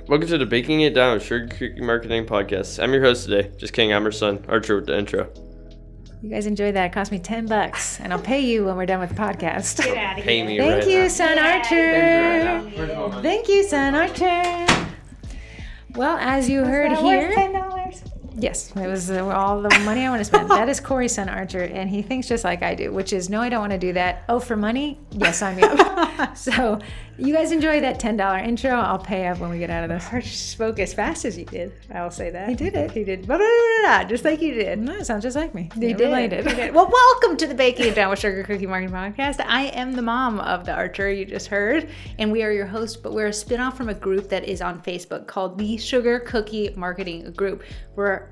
Welcome to the Baking It Down Sugar Cookie Marketing Podcast. I'm your host today. Just kidding, I'm her son, Archer, with the intro. You guys enjoyed that. It cost me $10, and I'll pay you when we're done with the podcast. Get out of Pay here. me Thank right you, now. son Archer. Thank you, son Archer. Well, as you heard here, $10. yes, it was all the money I want to spend. That is Corey's son Archer, and he thinks just like I do, which is, no, I don't want to do that. Oh, for money? Yes, sign me up. So you guys enjoy that $10 intro. I'll pay up when we get out of this. Archer spoke as fast as you did. I'll say that. He did it. He did. Just like you did. No, it sounds just like me. He They're did. related. He did. Well, welcome to the Baking It Down with Sugar Cookie Marketing Podcast. I am the mom of the Archer you just heard, and we are your hosts, but we're a spinoff from a group that is on Facebook called the Sugar Cookie Marketing Group. We're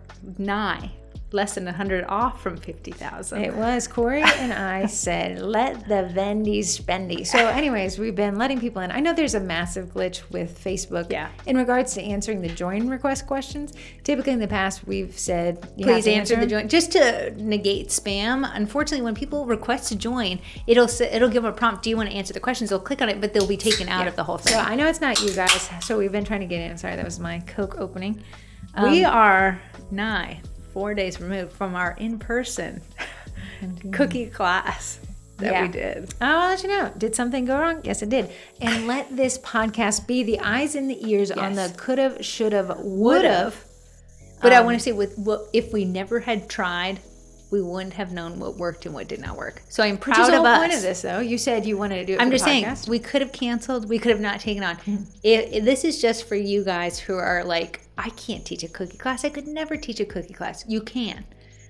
less than 100 off from 50,000. It was Corey and I said, let the vendies spendy. So anyways, we've been letting people in. I know there's a massive glitch with Facebook in regards to answering the join request questions. Typically in the past, we've said, please answer the join. Just to negate spam, unfortunately, when people request to join, it'll give them a prompt, do you want to answer the questions? They'll click on it, but they'll be taken out of the whole thing. So I know it's not you guys, so we've been trying to get in. Sorry, that was my Coke opening. We are 4 days removed from our in-person cookie class that we did. I'll let you know. Did something go wrong? Yes, it did. And let this podcast be the eyes and the ears on the could've, should've, would've. But I want to say, if we never had tried, we wouldn't have known what worked and what did not work. So I'm proud of us. Which is the whole us. point of this, though. You said you wanted to do it. I'm for just the saying, podcast. we could have canceled. We could have not taken on. This is just for you guys who are like, I can't teach a cookie class. I could never teach a cookie class. You can.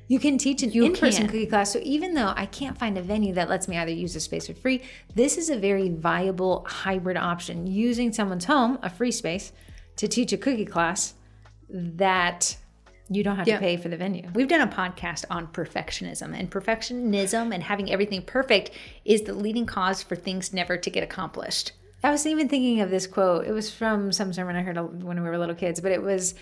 You can teach an in-person cookie class. So even though I can't find a venue that lets me either use a space for free, this is a very viable hybrid option. Using someone's home, a free space, to teach a cookie class that you don't have to pay for the venue. We've done a podcast on perfectionism, and perfectionism and having everything perfect is the leading cause for things never to get accomplished. I was even thinking of this quote. It was from some sermon I heard when we were little kids, but it was,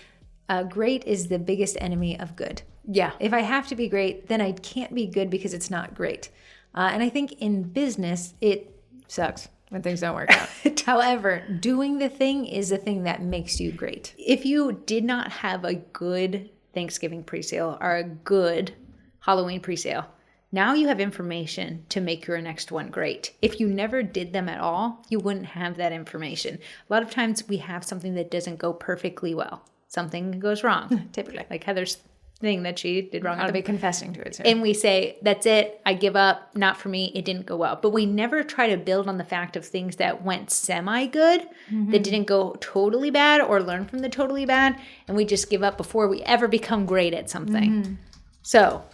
great is the biggest enemy of good. Yeah. If I have to be great, then I can't be good because it's not great. And I think in business, it sucks when things don't work out. However, doing the thing is the thing that makes you great. If you did not have a good Thanksgiving presale or a good Halloween presale, now you have information to make your next one great. If you never did them at all, you wouldn't have that information. A lot of times we have something that doesn't go perfectly well. Something goes wrong, typically. Like Heather's thing that she did wrong. I'll be confessing to it, sir. And we say, that's it, I give up, not for me, it didn't go well. But we never try to build on the fact of things that went semi-good, that didn't go totally bad, or learn from the totally bad, and we just give up before we ever become great at something. So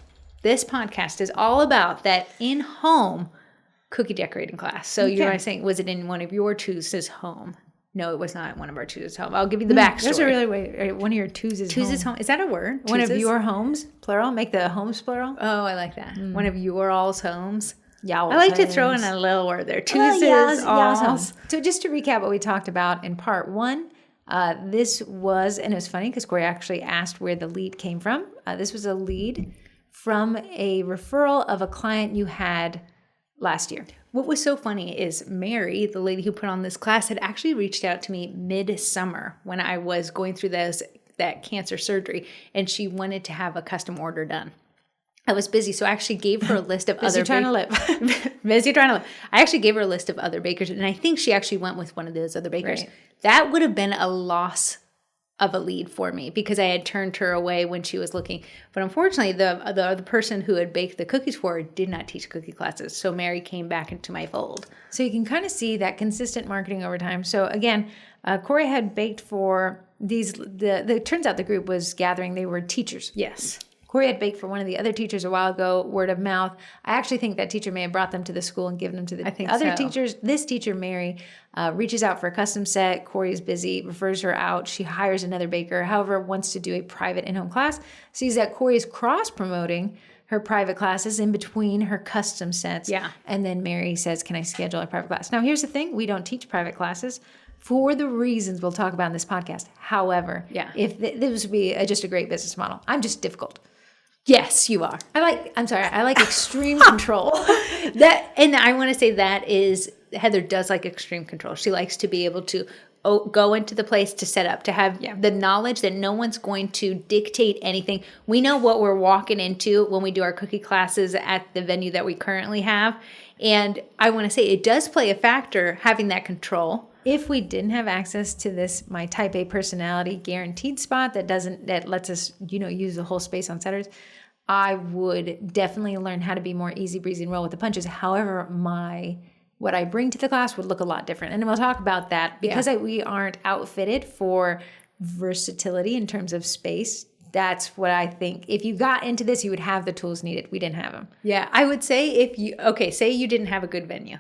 this podcast is all about that in-home cookie decorating class. So you're saying, was it in one of your chooses home? No, it was not one of our chooses home. I'll give you the backstory. That's a really way. One of your chooses home. Is that a word? One of your homes, plural. Make the homes plural. Oh, I like that. One of your all's homes. Y'all's I like homes. to throw in a little word there. Y'all's homes. So just to recap what we talked about in part one, this was, and it was funny because Corey actually asked where the lead came from. This was a lead from a referral of a client you had last year. What was so funny is Mary, the lady who put on this class, had actually reached out to me mid-summer when I was going through that cancer surgery, and she wanted to have a custom order done. I was busy, so I actually gave her a list of busy trying to live. Busy trying to live. I actually gave her a list of other bakers, and I think she actually went with one of those other bakers. Right. That would have been a loss of a lead for me because I had turned her away when she was looking. But unfortunately, the person who had baked the cookies for her did not teach cookie classes. So Mary came back into my fold. So you can kind of see that consistent marketing over time. So again, Corey had baked for these, it turns out the group was gathering, they were teachers. Yes. Corey had baked for one of the other teachers a while ago, word of mouth. I actually think that teacher may have brought them to the school and given them to the other teachers. This teacher, Mary, reaches out for a custom set. Corey's busy, refers her out. She hires another baker, however, wants to do a private in-home class. Sees that Corey's cross-promoting her private classes in between her custom sets. Yeah. And then Mary says, can I schedule a private class? Now, here's the thing. We don't teach private classes for the reasons we'll talk about in this podcast. However, if this would be just a great business model. I'm just difficult. Yes, you are. I like extreme control. And I want to say that is, Heather does like extreme control. She likes to be able to go into the place to set up, to have the knowledge that no one's going to dictate anything. We know what we're walking into when we do our cookie classes at the venue that we currently have. And I want to say it does play a factor, having that control. If we didn't have access to this, my type A personality guaranteed spot that lets us, use the whole space on Saturdays, I would definitely learn how to be more easy breezy and roll with the punches. However, what I bring to the class would look a lot different. And we'll talk about that because we aren't outfitted for versatility in terms of space. That's what I think. If you got into this, you would have the tools needed. We didn't have them. Yeah, I would say say you didn't have a good venue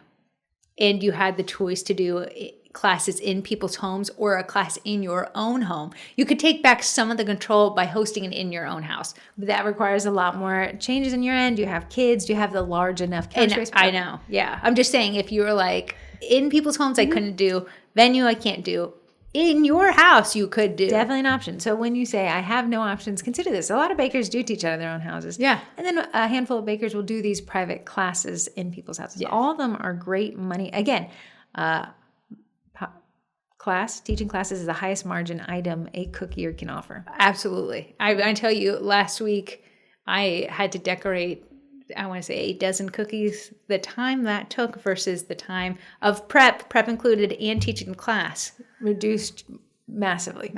and you had the choice to do classes in people's homes or a class in your own home, you could take back some of the control by hosting it in your own house. But that requires a lot more changes in your end. Do you have kids? Do you have the large enough couch space? I know. Yeah. I'm just saying, if you were like in people's homes, I couldn't do. Venue, I can't do. In your house, you could do. Definitely an option. So when you say, I have no options, consider this. A lot of bakers do teach out of their own houses. Yeah. And then a handful of bakers will do these private classes in people's houses. Yes. All of them are great money. Again, teaching classes is the highest margin item a cookier can offer. Absolutely. I tell you, last week I had to decorate, I want to say 8 dozen cookies. The time that took versus the time of prep included, and teaching class. Reduced massively.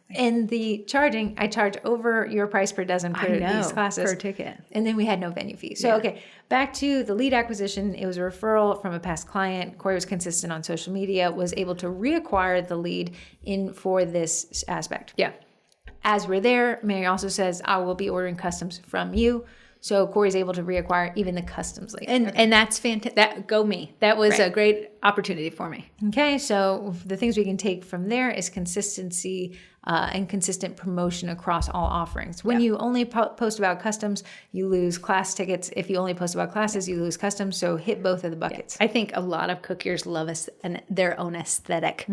And the charging, I charge over your price per dozen per these classes. Per ticket. And then we had no venue fee. So, okay, back to the lead acquisition. It was a referral from a past client. Corrie was consistent on social media, was able to reacquire the lead in for this aspect. Yeah. As we're there, Mary also says, I will be ordering customs from you. So Corrie's able to reacquire even the customs lead. And that's fantastic. Go me. That was a great opportunity for me. Okay, so the things we can take from there is consistency and consistent promotion across all offerings. When you only post about customs, you lose class tickets. If you only post about classes, you lose customs. So hit both of the buckets. I think a lot of cookiers love their own aesthetic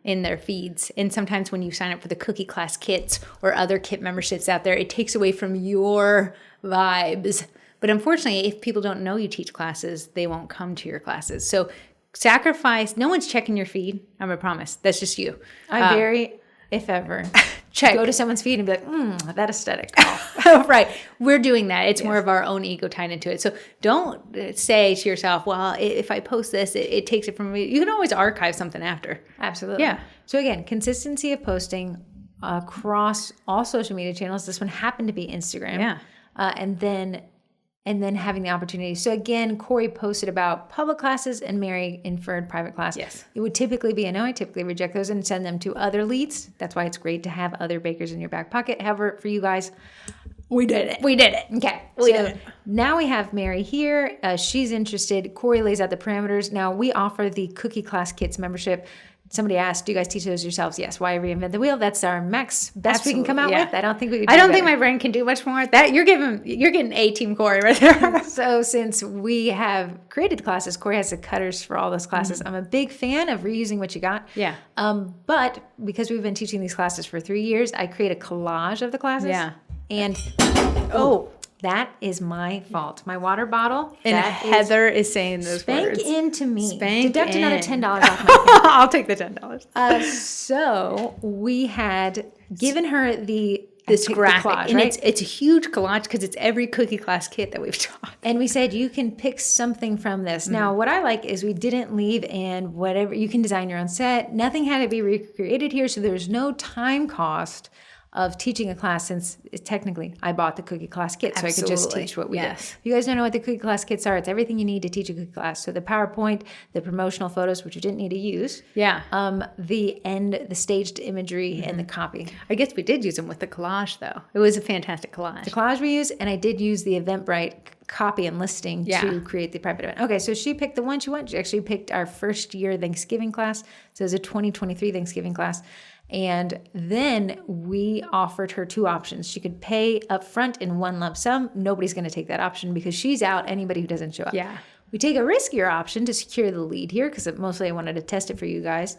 in their feeds. And sometimes when you sign up for the cookie class kits or other kit memberships out there, it takes away from your vibes. But unfortunately, if people don't know you teach classes, they won't come to your classes. So sacrifice. No one's checking your feed. I promise. That's just you. If ever, check. Go to someone's feed and be like, that aesthetic. Right. We're doing that. It's more of our own ego tied into it. So don't say to yourself, well, if I post this, it takes it from me. You can always archive something after. Absolutely. Yeah. So again, consistency of posting across all social media channels. This one happened to be Instagram. Yeah. And then having the opportunity. So again, Corrie posted about public classes and Mary inferred private class. Yes. It would typically be a no. I typically reject those and send them to other leads. That's why it's great to have other bakers in your back pocket. However, for you guys, we did it. Okay. We did it. Now we have Mary here. She's interested. Corrie lays out the parameters. Now we offer the Cookie Class Kits membership. Somebody asked, do you guys teach those yourselves? Yes. Why reinvent the wheel? That's our best we can come out with. I don't think we could do I don't better. think my brain can do much more. That you're getting A-team Corrie right there. So since we have created classes, Corrie has the cutters for all those classes. I'm a big fan of reusing what you got. Yeah. But because we've been teaching these classes for 3 years, I create a collage of the classes. Yeah. And that is my fault. My water bottle. And Heather is saying those words. Spank into me. Spank Deduct in. another $10 off my account. I'll take the $10. So we had given her this graphic, collage, and right? it's a huge collage because it's every cookie class kit that we've taught. And we said you can pick something from this. Now, what I like is we didn't leave, and whatever you can design your own set. Nothing had to be recreated here, so there's no time cost of teaching a class, since technically I bought the cookie class kit, so I could just teach what we did. If you guys don't know what the cookie class kits are, it's everything you need to teach a cookie class. So the PowerPoint, the promotional photos, which you didn't need to use. Yeah. The staged imagery, and the copy. I guess we did use them with the collage, though. It was a fantastic collage. The collage we used, and I did use the Eventbrite copy and listing to create the private event. Okay, so she picked the one she wanted. She actually picked our first year Thanksgiving class. So it was a 2023 Thanksgiving class. And then we offered her 2 options. She could pay up front in one lump sum. Nobody's going to take that option because she's out anybody who doesn't show up. Yeah. We take a riskier option to secure the lead here because mostly I wanted to test it for you guys.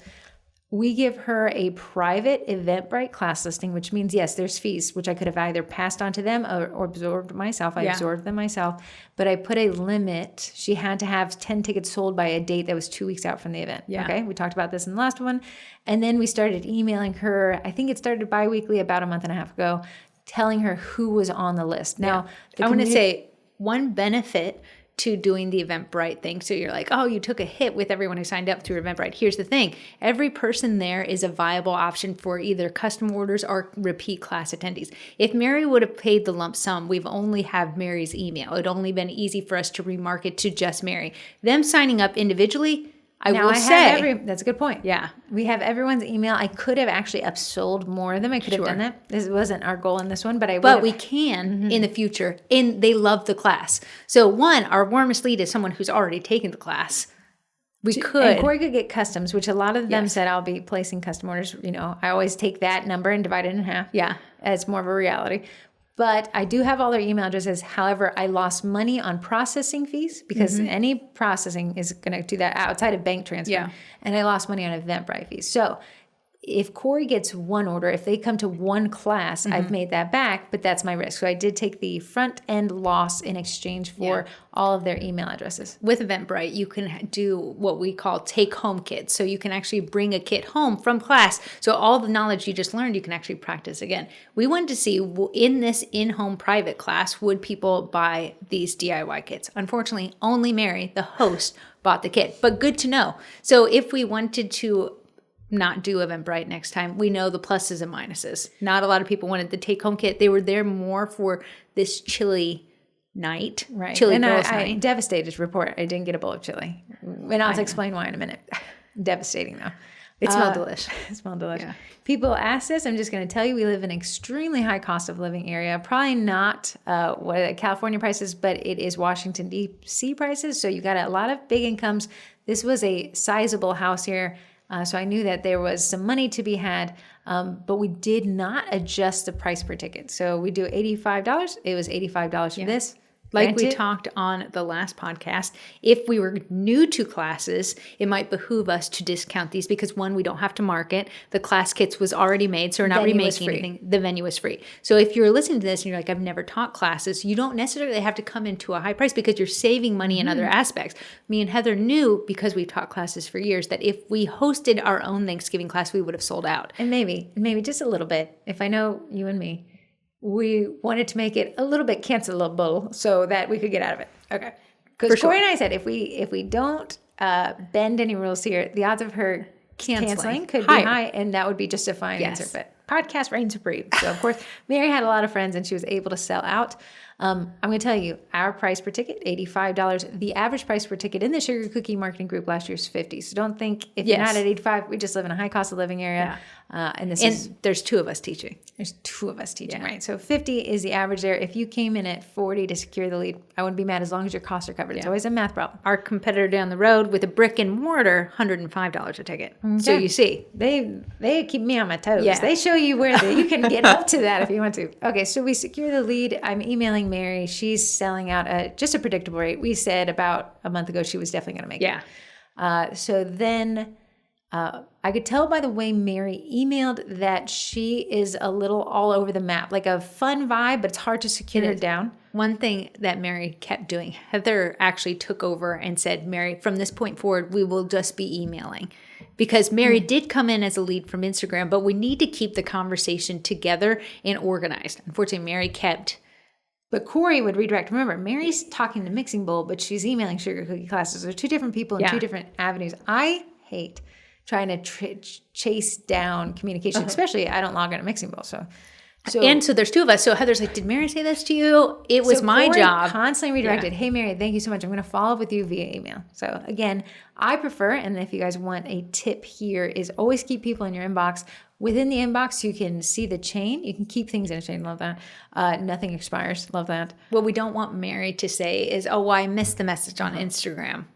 we give her a private Eventbrite class listing, which means, yes, there's fees, which I could have either passed on to them or absorbed myself. I absorbed them myself, but I put a limit. She had to have 10 tickets sold by a date that was 2 weeks out from the event. Yeah. Okay. We talked about this in the last one. And then we started emailing her. I think it started bi-weekly about a month and a half ago, telling her who was on the list. Now, I want to say one benefit to doing the Eventbrite thing. So you're like, oh, you took a hit with everyone who signed up through Eventbrite. Here's the thing. Every person there is a viable option for either custom orders or repeat class attendees. If Mary would have paid the lump sum, we've only had Mary's email. It'd only been easy for us to remarket to just Mary. Them signing up individually, that's a good point. Yeah. We have everyone's email. I could have actually upsold more of them. I could have done that. This wasn't our goal in this one, but we can in the future. And they love the class. So one, our warmest lead is someone who's already taken the class. We could. And Corrie could get customs, which a lot of them said I'll be placing custom orders. You know, I always take that number and divide it in half. Yeah. It's more of a reality. But I do have all their email addresses. However, I lost money on processing fees because any processing is going to do that outside of bank transfer. Yeah. And I lost money on Eventbrite fees. So if Corrie gets one order, if they come to one class, I've made that back, but that's my risk. So I did take the front end loss in exchange for all of their email addresses. With Eventbrite, you can do what we call take home kits. So you can actually bring a kit home from class. So all the knowledge you just learned, you can actually practice again. We wanted to see in this in-home private class, would people buy these DIY kits? Unfortunately, only Mary, the host, bought the kit, but good to know. So if we wanted to not do Eventbrite next time, we know the pluses and minuses. Not a lot of people wanted the take-home kit. They were there more for this chilly night, right? Chilly and girls' I night. Devastated to report I didn't get a bowl of chili. And I'll explain why in a minute. Devastating though. It smelled delicious. It smelled delicious. Yeah. People ask this. I'm just going to tell you, we live in an extremely high cost of living area. Probably not what California prices, but it is Washington, D.C. prices. So you got a lot of big incomes. This was a sizable house here. So I knew that there was some money to be had, but we did not adjust the price per ticket. So we do $85. It was $85 for this. Like we talked on the last podcast, if we were new to classes, it might behoove us to discount these because one, we don't have to market. The class kits was already made, so we're not remaking anything. The venue is free. So if you're listening to this and you're like, I've never taught classes, you don't necessarily have to come into a high price because you're saving money in other aspects. Me and Heather knew, because we've taught classes for years, that if we hosted our own Thanksgiving class, we would have sold out. And maybe just a little bit, if I know you and me, we wanted to make it a little bit cancelable so that we could get out of it. Okay. Because Corrie and I said, if we don't bend any rules here, the odds of her canceling could be high, and that would be just a fine answer. But podcast reigns supreme. So, of course, Mary had a lot of friends, and she was able to sell out. I'm going to tell you, our price per ticket, $85. The average price per ticket in the Sugar Cookie Marketing Group last year was $50. So don't think if you're not at $85, we just live in a high cost of living area. And there's two of us teaching. There's two of us teaching, right? So $50 is the average there. If you came in at $40 to secure the lead, I wouldn't be mad as long as your costs are covered. It's always a math problem. Our competitor down the road with a brick and mortar, $105 a ticket. Okay. So you see, they keep me on my toes. Yeah. They show you where you can get up to that if you want to. Okay, so we secure the lead. I'm emailing Mary. She's selling out at just a predictable rate. We said about a month ago she was definitely going to make it. So then I could tell by the way Mary emailed that she is a little all over the map, like a fun vibe, but it's hard to secure it down. One thing that Mary kept doing, Heather actually took over and said, Mary, from this point forward, we will just be emailing. Because Mary did come in as a lead from Instagram, but we need to keep the conversation together and organized. Unfortunately, Mary kept... But Corrie would redirect. Remember, Mary's talking to Mixing Bowl, but she's emailing Sugar Cookie classes. They're two different people in two different avenues. I hate trying to chase down communication, especially I don't log on to Mixing Bowl. So there's two of us. So Heather's like, did Mary say this to you? It was my Corrie job. Constantly redirected. Hey, Mary, thank you so much. I'm going to follow up with you via email. So again, I prefer, and if you guys want a tip here, is always keep people in your inbox. Within the inbox, you can see the chain. You can keep things in a chain. Love that. Nothing expires. Love that. What we don't want Mary to say is, oh, I missed the message on Instagram,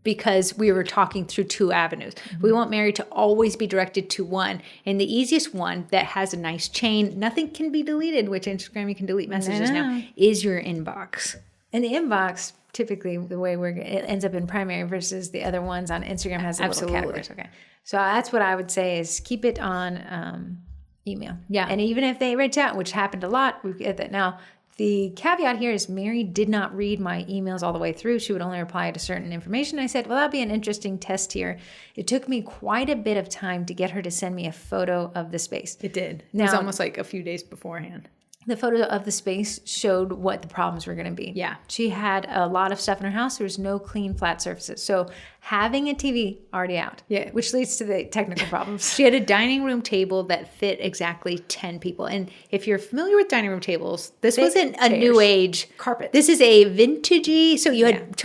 because we were talking through two avenues. We want Mary to always be directed to one. And the easiest one that has a nice chain, nothing can be deleted, which Instagram you can delete messages now, is your inbox. And the inbox, typically the way it ends up in primary versus the other ones on Instagram has the little categories. Okay. So that's what I would say is keep it on email. Yeah. And even if they reach out, which happened a lot, we get that now. The caveat here is Mary did not read my emails all the way through. She would only reply to certain information. I said, well, that'd be an interesting test here. It took me quite a bit of time to get her to send me a photo of the space. It did. It was almost like a few days beforehand. The photo of the space showed what the problems were going to be. Yeah. She had a lot of stuff in her house. There was no clean, flat surfaces. So having a TV already out. Yeah. Which leads to the technical problems. She had a dining room table that fit exactly 10 people. And if you're familiar with dining room tables, this wasn't a new age carpet. This is a vintagey. So you had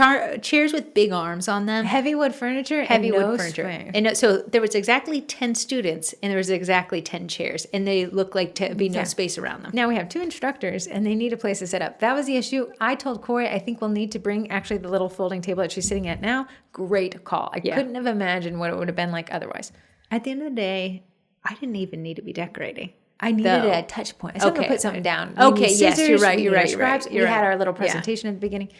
chairs with big arms on them. Heavy wood furniture. And so there was exactly 10 students and there was exactly 10 chairs. And they looked like to be no space around them. Now we have 2 instructors and they need a place to set up. That was the issue. I told Corrie, I think we'll need to bring actually the little folding table that she's sitting at now. Great call. I couldn't have imagined what it would have been like otherwise. At the end of the day, I didn't even need to be decorating. I needed a touch point. I said to put something down. Yes, you're right. You're right. We had our little presentation at the beginning.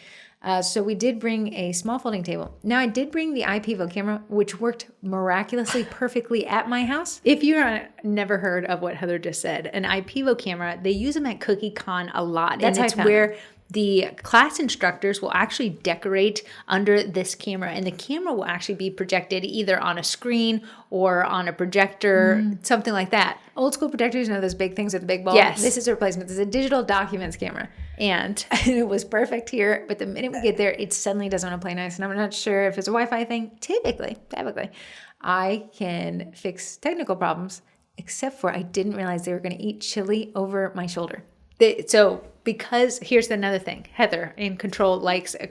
So we did bring a small folding table. Now I did bring the iPivo camera, which worked miraculously perfectly at my house. If you're never heard of what Heather just said, an iPivo camera, they use them at CookieCon a lot. That's and it's where the class instructors will actually decorate under this camera, and the camera will actually be projected either on a screen or on a projector, something like that. Old school projectors, you know, those big things with the big bulb? Yes. This is a replacement. This is a digital documents camera. And it was perfect here, but the minute we get there, it suddenly doesn't want to play nice. And I'm not sure if it's a Wi-Fi thing. Typically, I can fix technical problems, except for I didn't realize they were going to eat chili over my shoulder. Because here's another thing, Heather in control likes a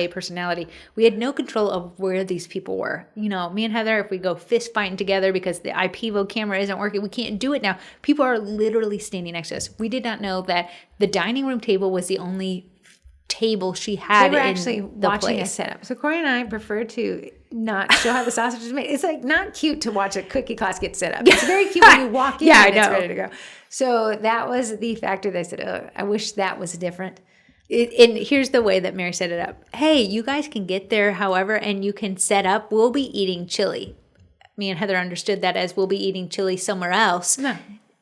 personality. We had no control of where these people were. You know, me and Heather, if we go fist fighting together because the iPivo camera isn't working, we can't do it now. People are literally standing next to us. We did not know that the dining room table was the only table she had. They were actually watching us set up. So Corrie and I prefer to not show how the sausage is made. It's like not cute to watch a cookie class get set up. It's very cute when you walk in and it's ready to go. So that was the factor that I said, oh, I wish that was different. And here's the way that Mary set it up. Hey, you guys can get there however, and you can set up. We'll be eating chili. Me and Heather understood that as we'll be eating chili somewhere else.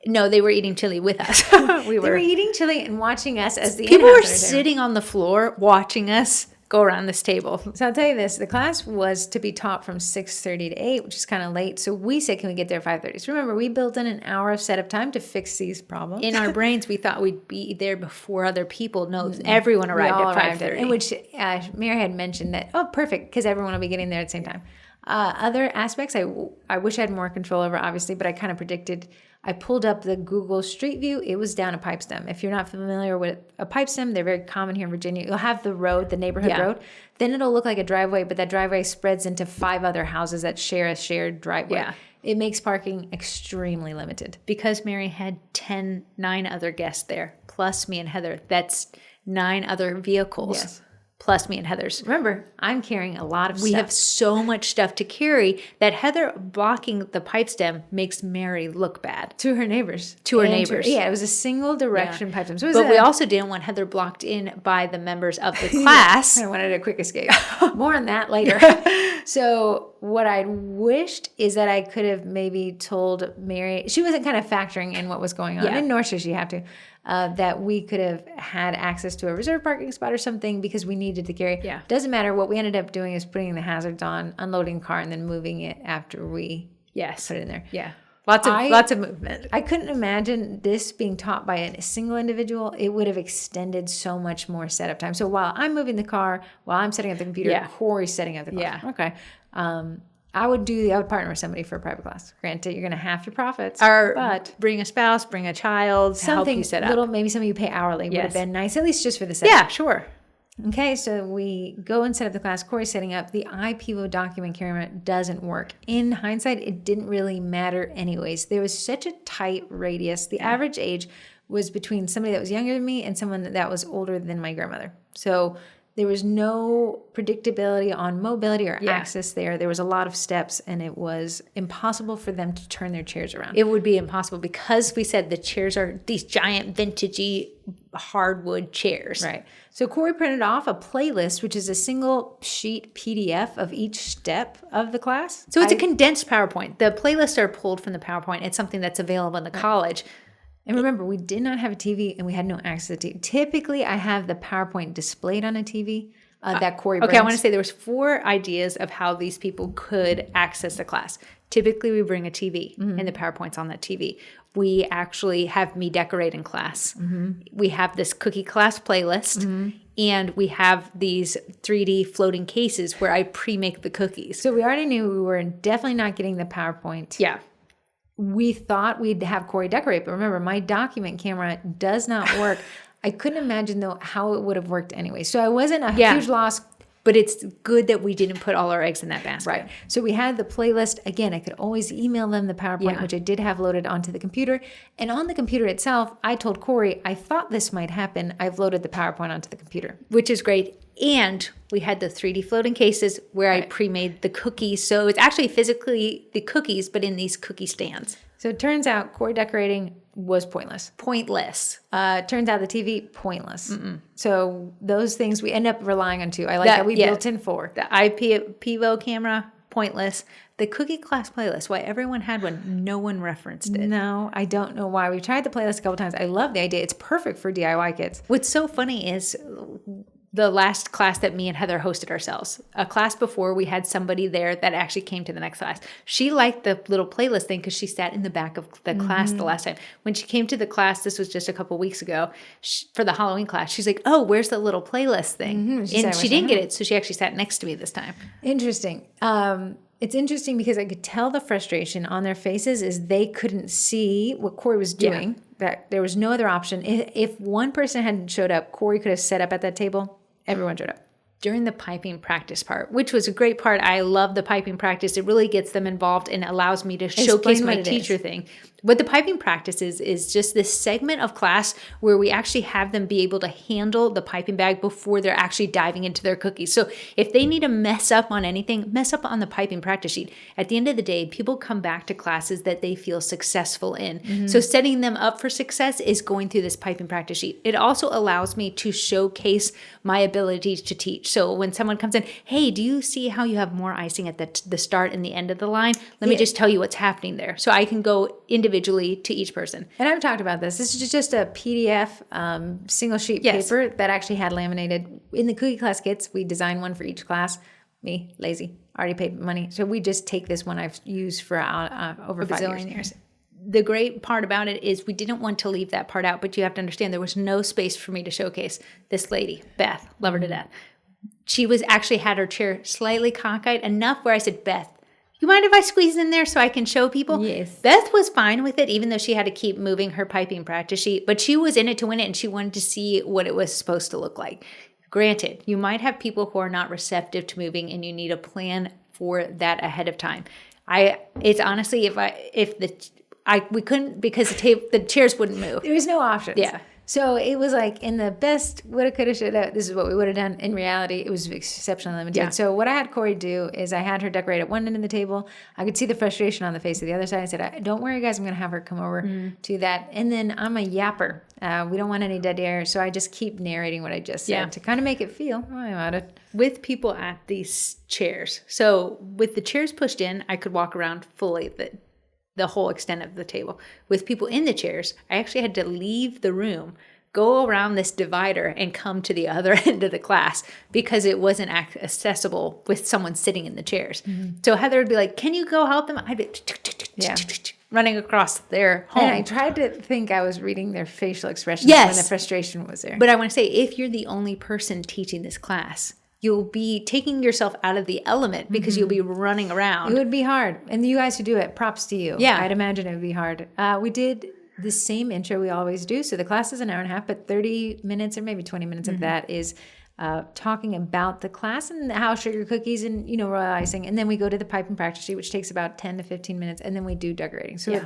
No, they were eating chili with us. They were eating chili and watching us as the people were sitting on the floor watching us go around this table. So I'll tell you this, the class was to be taught from 6:30 to 8, which is kind of late. So we said, can we get there at 5:30? So remember, we built in an hour of setup time to fix these problems. In our brains, we thought we'd be there before other people. No, everyone arrived at 5:30. In which Mary had mentioned that, oh, perfect, because everyone will be getting there at the same time. Other aspects, I wish I had more control over, obviously, but I kind of predicted. I pulled up the Google Street View. It was down a pipe stem. If you're not familiar with a pipe stem, they're very common here in Virginia. You'll have the road, the neighborhood road. Then it'll look like a driveway, but that driveway spreads into 5 other houses that share a shared driveway. Yeah. It makes parking extremely limited. Because Mary had 9 other guests there, plus me and Heather. That's 9 other vehicles. Yes. Plus me and Heather's. Remember, I'm carrying a lot of stuff. We have so much stuff to carry that Heather blocking the pipe stem makes Mary look bad. To her neighbors. Yeah, it was a single direction pipe stem. So but we also didn't want Heather blocked in by the members of the class. I wanted a quick escape. More on that later. So what I wished is that I could have maybe told Mary, she wasn't kind of factoring in what was going on, and nor should she have to. That we could have had access to a reserve parking spot or something because we needed to carry. Yeah. Doesn't matter. What we ended up doing is putting the hazards on, unloading the car, and then moving it after we put it in there. Yeah. Lots of movement. I couldn't imagine this being taught by a single individual. It would have extended so much more setup time. So while I'm moving the car, while I'm setting up the computer, Corrie's setting up the car. Yeah. Okay. I would partner with somebody for a private class. Granted, you're going to half your profits, but bring a spouse, bring a child, something help you set up. Little, maybe something you pay hourly would have been nice, at least just for the setup. Yeah, sure. Okay, so we go and set up the class. Corey's setting up. The iPivo document camera doesn't work. In hindsight, it didn't really matter anyways. There was such a tight radius. The average age was between somebody that was younger than me and someone that was older than my grandmother. So there was no predictability on mobility or access there. There was a lot of steps, and it was impossible for them to turn their chairs around. It would be impossible because we said the chairs are these giant vintagey hardwood chairs. Right. So Corrie printed off a playlist, which is a single sheet PDF of each step of the class. So it's a condensed PowerPoint. The playlists are pulled from the PowerPoint. It's something that's available in the college. And remember, we did not have a TV and we had no access to TV. Typically, I have the PowerPoint displayed on a TV that Corrie brings. Okay, I want to say there was 4 ideas of how these people could access the class. Typically, we bring a TV and the PowerPoint's on that TV. We actually have me decorate in class. We have this cookie class playlist, and we have these 3D floating cases where I pre-make the cookies. So we already knew we were definitely not getting the PowerPoint. Yeah. We thought we'd have Corrie decorate, but remember, my document camera does not work. I couldn't imagine, though, how it would have worked anyway. So I wasn't a huge loss. But it's good that we didn't put all our eggs in that basket. Right. So we had the playlist. Again, I could always email them the PowerPoint, which I did have loaded onto the computer. And on the computer itself, I told Corrie, I thought this might happen. I've loaded the PowerPoint onto the computer. Which is great. And we had the 3D floating cases where I pre-made the cookies. So it's actually physically the cookies, but in these cookie stands. So it turns out Corrie decorating was pointless. Pointless. Turns out the TV, pointless. So those things we end up relying on too. I like that we built in 4. The Pivo camera, pointless. The cookie class playlist, why everyone had one, no one referenced it. No, I don't know why. We've tried the playlist a couple times. I love the idea. It's perfect for DIY kids. What's so funny is the last class that me and Heather hosted ourselves, a class before, we had somebody there that actually came to the next class. She liked the little playlist thing because she sat in the back of the class the last time. When she came to the class, this was just a couple weeks ago, for the Halloween class, she's like, oh, where's the little playlist thing? And she didn't get it, so she actually sat next to me this time. Interesting. It's interesting because I could tell the frustration on their faces is they couldn't see what Corrie was doing, that there was no other option. If one person hadn't showed up, Corrie could have set up at that table. Everyone showed up. During the piping practice part, which was a great part. I love the piping practice. It really gets them involved and allows me to showcase my teacher thing. What the piping practice is just this segment of class where we actually have them be able to handle the piping bag before they're actually diving into their cookies. So if they need to mess up on anything, mess up on the piping practice sheet. At the end of the day, people come back to classes that they feel successful in. So setting them up for success is going through this piping practice sheet. It also allows me to showcase my abilities to teach. So when someone comes in, hey, do you see how you have more icing at the start and the end of the line? Let me just tell you what's happening there. So I can go individually to each person. And I've talked about this. This is just a PDF single sheet paper that actually had laminated. In the cookie class kits, we designed one for each class. Me, lazy, already paid money. So we just take this one I've used for over 5 years. The great part about it is we didn't want to leave that part out, but you have to understand there was no space for me to showcase this lady, Beth, love her to death. She was actually had her chair slightly cockeyed enough where I said, Beth, you mind if I squeeze in there so I can show people? Yes. Beth was fine with it, even though she had to keep moving her piping practice sheet, but she was in it to win it and she wanted to see what it was supposed to look like. Granted, you might have people who are not receptive to moving and you need a plan for that ahead of time. It's honestly, we couldn't because the chairs wouldn't move. There was no options. Yeah. So it was like in the best woulda, coulda, shoulda, this is what we would have done. In reality, it was exceptionally limited. Yeah. So what I had Corrie do is I had her decorate at one end of the table. I could see the frustration on the face of the other side. I said, don't worry, guys. I'm going to have her come over to that. And then I'm a yapper. We don't want any dead air. So I just keep narrating what I just said to kind of make it feel, I'm at it. With people at these chairs. So with the chairs pushed in, I could walk around fully the whole extent of the table. With people in the chairs, I actually had to leave the room, go around this divider and come to the other end of the class because it wasn't accessible with someone sitting in the chairs. So Heather would be like, can you go help them? I'd be running across their home. And I tried to think I was reading their facial expressions when the frustration was there. But I want to say, if you're the only person teaching this class, you'll be taking yourself out of the element because you'll be running around. It would be hard. And you guys who do it, props to you. Yeah. I'd imagine it would be hard. We did the same intro we always do. So the class is an hour and a half, but 30 minutes or maybe 20 minutes of that is talking about the class and how sugar cookies and, royal icing. And then we go to the pipe and practice sheet, which takes about 10 to 15 minutes. And then we do decorating. So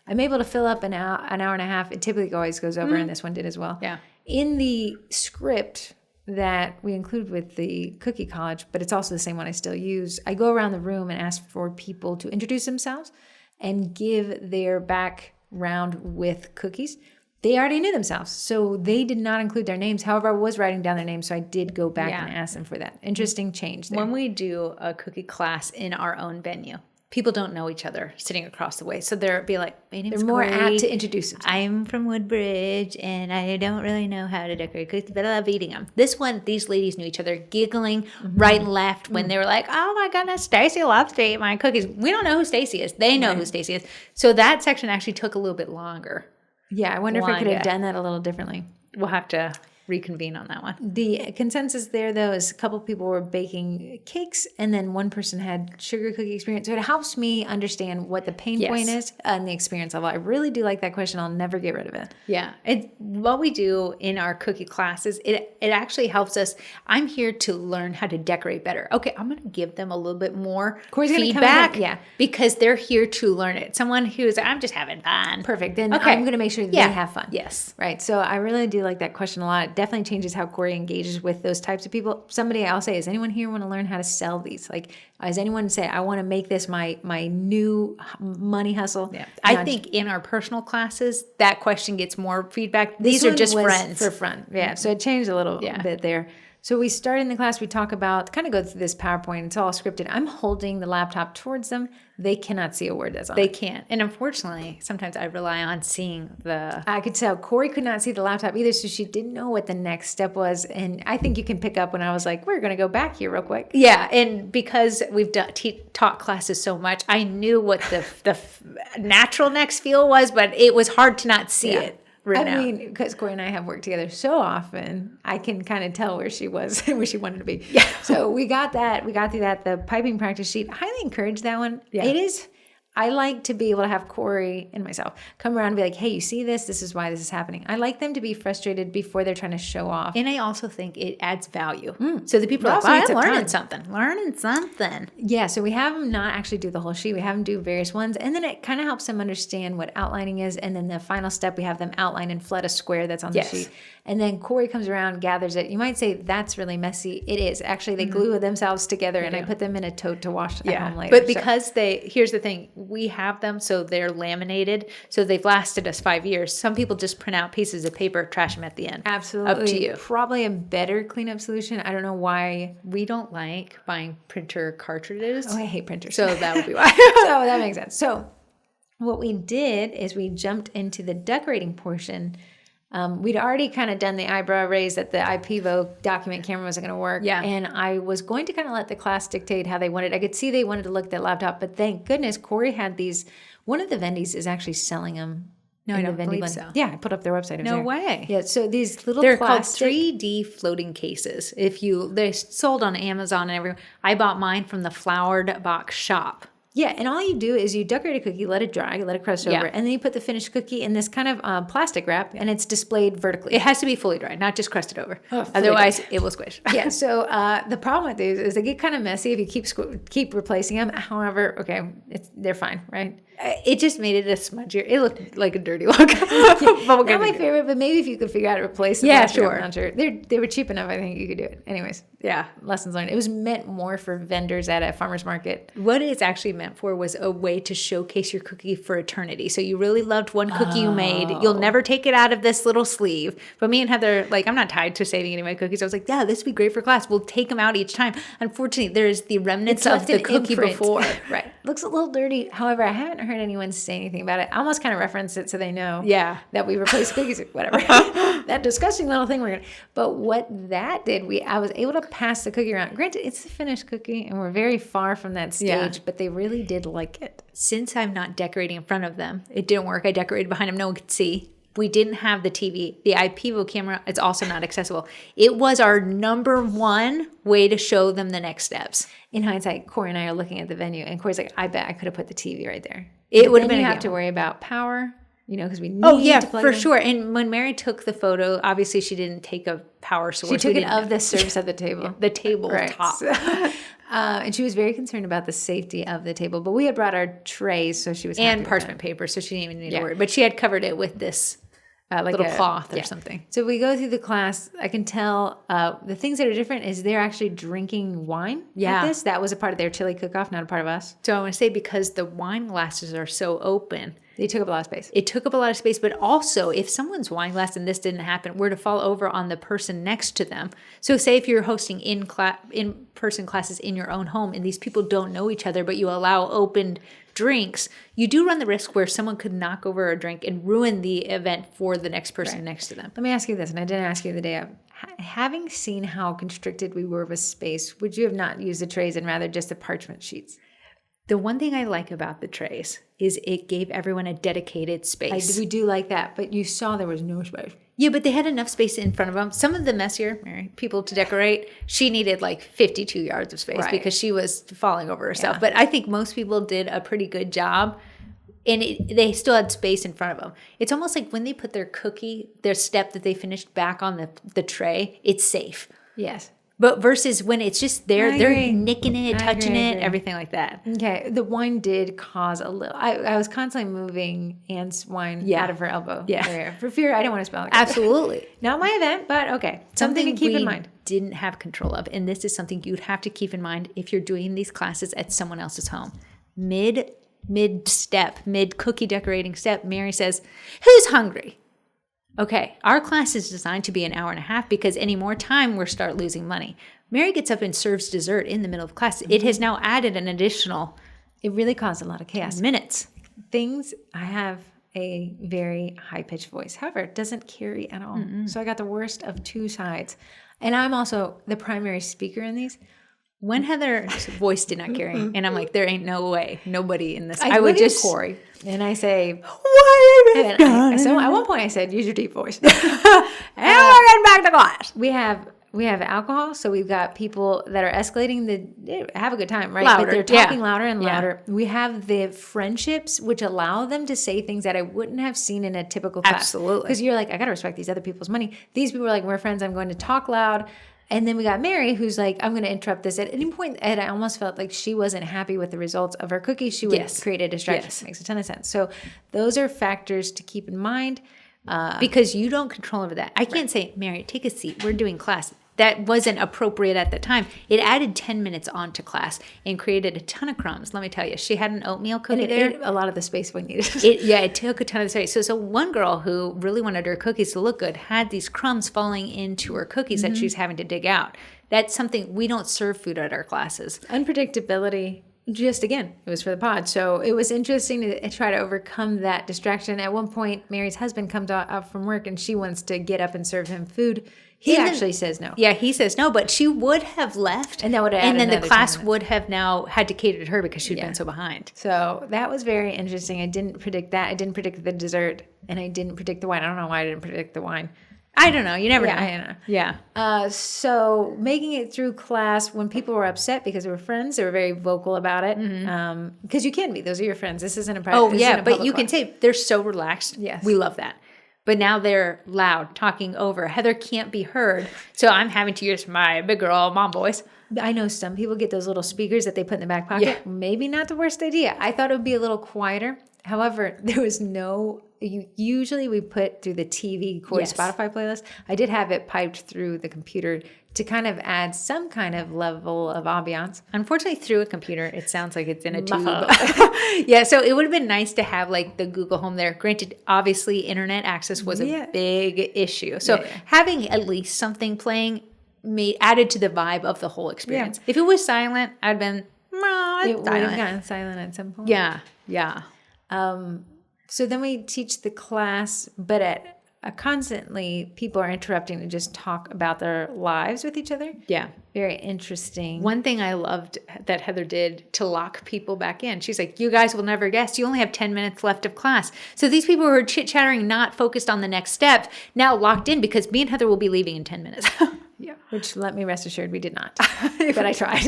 I'm able to fill up an hour and a half. It typically always goes over, and this one did as well. Yeah. In the script that we include with the Cookie College, but it's also the same one I still use, I go around the room and ask for people to introduce themselves and give their background with cookies. They already knew themselves, so they did not include their names. However, I was writing down their names, so I did go back and ask them for that. Interesting change there. When we do a cookie class in our own venue, people don't know each other sitting across the way. So they'll be like, my name's They're more Corrie. apt to introduce themselves. I'm from Woodbridge, and I don't really know how to decorate cookies, but I love eating them. This one, these ladies knew each other, giggling right and left when they were like, oh my goodness, Stacy loves to eat my cookies. We don't know who Stacy is. They know who Stacy is. So that section actually took a little bit longer. Yeah, I wonder if I could have done that a little differently. We'll have to reconvene on that one. The consensus there, though, is a couple people were baking cakes, and then one person had sugar cookie experience. So it helps me understand what the pain point is and the experience level. I really do like that question. I'll never get rid of it. Yeah. What we do in our cookie classes, it actually helps us. I'm here to learn how to decorate better. Okay, I'm going to give them a little bit more Corey's feedback because they're here to learn it. Someone who's, I'm just having fun. Perfect. Then I'm going to make sure they have fun. Yes. Right. So I really do like that question a lot. It definitely changes how Corrie engages with those types of people. Somebody I'll say, is anyone here want to learn how to sell these? Like, does anyone say, I want to make this my new money hustle? Yeah. I think in our personal classes, that question gets more feedback. These are just friends. For fun. Yeah. So it changed a little bit there. So we start in the class, we talk about, kind of go through this PowerPoint. It's all scripted. I'm holding the laptop towards them. They cannot see a word that's on it. They can't. And unfortunately, sometimes I rely on seeing the... I could tell Corrie could not see the laptop either, so she didn't know what the next step was. And I think you can pick up when I was like, we're going to go back here real quick. Yeah, and because we've taught classes so much, I knew what the natural next feel was, but it was hard to not see it. I mean, because Corrie and I have worked together so often, I can kind of tell where she was and where she wanted to be. Yeah. So we got that. We got through that. The piping practice sheet, highly encourage that one. Yeah. It is. I like to be able to have Corrie and myself come around and be like, hey, you see this? This is why this is happening. I like them to be frustrated before they're trying to show off. And I also think it adds value. So the people are like, I'm learning something. Yeah, so we have them not actually do the whole sheet. We have them do various ones. And then it kind of helps them understand what outlining is. And then the final step, we have them outline and flood a square that's on the sheet. And then Corrie comes around, gathers it. You might say that's really messy. It is. Actually, they glue themselves together, and I put them in a tote to wash at home later. But because here's the thing, we have them so they're laminated, so they've lasted us 5 years. Some people just print out pieces of paper, trash them at the end. Absolutely. Up to you. Probably a better cleanup solution. I don't know why. We don't like buying printer cartridges. Oh, I hate printers. So that would be why. So that makes sense. So what we did is we jumped into the decorating portion. We'd already kind of done the eyebrow raise that the IPVO document camera wasn't going to work. Yeah. And I was going to kind of let the class dictate how they wanted. I could see they wanted to look at that laptop, but thank goodness Corrie had these. One of the vendies is actually selling them. No, I don't believe so. Yeah, I put up their website. No way. Yeah, so these little they're plastic... called 3D floating cases. They're sold on Amazon and everywhere. I bought mine from the Flowered Box shop. Yeah, and all you do is you decorate a cookie, let it dry, let it crust over, and then you put the finished cookie in this kind of plastic wrap, and it's displayed vertically. It has to be fully dry, not just crusted over. Otherwise, it will squish. Yeah, so the problem with these is they get kind of messy if you keep replacing them. However, they're fine, right? It just made it a smudgier. It looked like a dirty look. Not my favorite, but maybe if you could figure out how to replace it. Yeah, sure. I'm not sure. They were cheap enough, I think you could do it. Anyways, yeah. Lessons learned. It was meant more for vendors at a farmer's market. What it's actually meant for was a way to showcase your cookie for eternity. So you really loved one cookie you made. You'll never take it out of this little sleeve. But me and Heather, I'm not tied to saving any of my cookies. I was like, yeah, this would be great for class. We'll take them out each time. Unfortunately, there's the remnants of the cookie before. Right. Looks a little dirty. However, I haven't heard anyone say anything about it. I almost kind of reference it so they know that we replace cookies or whatever. That disgusting little thing we're going to. But what that did, I was able to pass the cookie around. Granted, it's a finished cookie and we're very far from that stage, but they really did like it. Since I'm not decorating in front of them, it didn't work. I decorated behind them. No one could see. We didn't have the TV. The IPVO camera, it's also not accessible. It was our number one way to show them the next steps. In hindsight, Corrie and I are looking at the venue, and Corey's like, I bet I could have put the TV right there. It would have been. You have to worry about power, because we need to plug for sure. And when Mary took the photo, obviously she didn't take a power source. She took it of the surface of the table. The table top. So, and she was very concerned about the safety of the table. But we had brought our trays, so she was happy and parchment paper, so she didn't even need to worry. But she had covered it with this little cloth or something. So we go through the class. I can tell the things that are different is they're actually drinking wine. Yeah. At this. That was a part of their chili cook-off, not a part of us. So I want to say because the wine glasses are so open, They took up a lot of space. It took up a lot of space, but also if someone's wine glass and this didn't happen, were to fall over on the person next to them. So say if you're hosting in-person classes in your own home and these people don't know each other, but you allow opened drinks, you do run the risk where someone could knock over a drink and ruin the event for the next person next to them. Let me ask you this, and I didn't ask you the day of. Having seen how constricted we were with space, would you have not used the trays and rather just the parchment sheets? The one thing I like about the trays is it gave everyone a dedicated space. We do like that, but you saw there was no space. Yeah, but they had enough space in front of them. Some of the messier people to decorate, she needed like 52 yards of space because she was falling over herself. Yeah. But I think most people did a pretty good job, and they still had space in front of them. It's almost like when they put their step that they finished back on the tray, it's safe. Yes. But versus when it's just there, they're nicking it, touching it, everything like that. Okay. The wine did cause a little. I was constantly moving Anne's wine out of her elbow. Yeah. For fear I didn't want to spill it. Absolutely. Not my event, but okay. Something to keep in mind. Didn't have control of. And this is something you'd have to keep in mind if you're doing these classes at someone else's home. Mid-step, mid-cookie decorating step, Mary says, "Who's hungry?" Okay, our class is designed to be an hour and a half because any more time we'll start losing money. Mary gets up and serves dessert in the middle of class. It has now added an additional. It really caused a lot of chaos. Minutes. I have a very high-pitched voice. However, it doesn't carry at all. Mm-mm. So I got the worst of two sides. And I'm also the primary speaker in these. When Heather's voice did not carry, and I'm like, there ain't no way, nobody in this. I would just Corrie, and I say, what have you done? So at one point I said, use your deep voice. And we're getting back to class. We have alcohol, so we've got people that are escalating have a good time, right? Louder, but they're talking louder and louder. Yeah. We have the friendships, which allow them to say things that I wouldn't have seen in a typical class. Absolutely. Because you're like, I got to respect these other people's money. These people are like, we're friends, I'm going to talk loud. And then we got Mary, who's like, I'm going to interrupt this. At any point, I almost felt like she wasn't happy with the results of her cookies. She would create a distraction. Yes. Makes a ton of sense. So those are factors to keep in mind. Because you don't control over that. I can't say, Mary, take a seat. We're doing class. That wasn't appropriate at the time. It added 10 minutes onto class and created a ton of crumbs. Let me tell you, she had an oatmeal cookie and there. Ate a lot of the space we needed. It took a ton of the space. So one girl who really wanted her cookies to look good had these crumbs falling into her cookies that she was having to dig out. That's something, we don't serve food at our classes. Unpredictability. Just again, it was for the pod. So it was interesting to try to overcome that distraction. At one point, Mary's husband comes out from work and she wants to get up and serve him food. He actually says no. Yeah, he says no, but she would have left. And that would have And then the class would have now had to cater to her because she'd been so behind. So that was very interesting. I didn't predict that. I didn't predict the dessert and I didn't predict the wine. I don't know why I didn't predict the wine. I don't know. You never know. I know. Yeah. So making it through class, when people were upset because they were friends, they were very vocal about it. Because you can be. Those are your friends. This isn't a private. Oh, yeah. But you can say they're so relaxed. Yes. We love that. But now they're loud, talking over. Heather can't be heard. So I'm having to use my big girl mom voice. I know some people get those little speakers that they put in the back pocket. Yeah. Maybe not the worst idea. I thought it would be a little quieter. However, there was no... Usually we put through the TV Corrie Spotify playlist. I did have it piped through the computer to kind of add some kind of level of ambiance. Unfortunately, through a computer, it sounds like it's in a tube. Yeah, so it would have been nice to have like the Google Home there. Granted, obviously, internet access was a big issue. So having at least something playing added to the vibe of the whole experience. Yeah. If it was silent, I'd been, it would have gotten silent at some point. Yeah. So then we teach the class, but constantly people are interrupting to just talk about their lives with each other. Yeah. Very interesting. One thing I loved that Heather did to lock people back in, she's like, you guys will never guess. You only have 10 minutes left of class. So these people who are chit-chattering, not focused on the next step, now locked in because me and Heather will be leaving in 10 minutes. Yeah, which let me rest assured we did not, but I tried.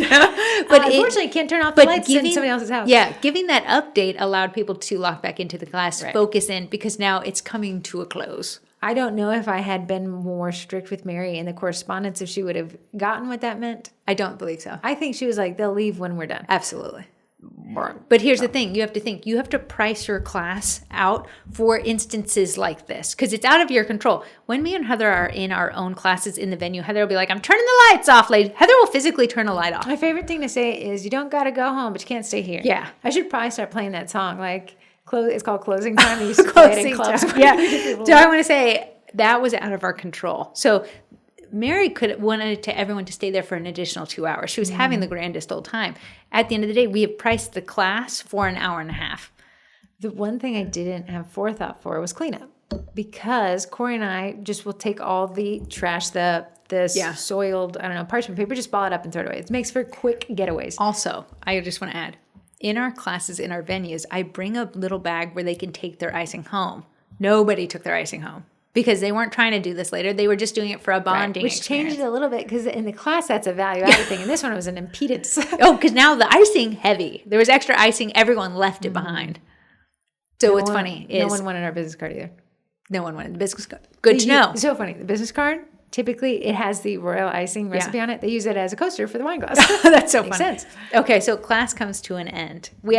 But unfortunately, can't turn off the lights in somebody else's house. Yeah, giving that update allowed people to lock back into the class, focus in, because now it's coming to a close. I don't know if I had been more strict with Mary in the correspondence, if she would have gotten what that meant. I don't believe so. I think she was like, they'll leave when we're done. Absolutely. But here's the thing. You have to think. You have to price your class out for instances like this because it's out of your control. When me and Heather are in our own classes in the venue, Heather will be like, I'm turning the lights off, lady. Heather will physically turn a light off. My favorite thing to say is, you don't got to go home, but you can't stay here. Yeah. I should probably start playing that song. Like, It's called closing time. They used to play it in clubs. Yeah. So I want to say that was out of our control. So Mary wanted everyone to stay there for an additional 2 hours. She was having the grandest old time. At the end of the day, we have priced the class for an hour and a half. The one thing I didn't have forethought for was cleanup, because Corrie and I just will take all the trash, the soiled, parchment paper, just ball it up and throw it away. It makes for quick getaways. Also, I just want to add, in our classes, in our venues, I bring a little bag where they can take their icing home. Nobody took their icing home because they weren't trying to do this later. They were just doing it for a bonding Which experience. changed it a little bit, because in the class, that's a value-added thing. And this one was an impedance. Because now the icing, heavy. There was extra icing. Everyone left it behind. So what's funny is... No one wanted our business card either. No one wanted the business card. Good to know. So funny. The business card, typically, it has the royal icing recipe on it. They use it as a coaster for the wine glass. That's so Makes funny. sense. Okay, so class comes to an end. We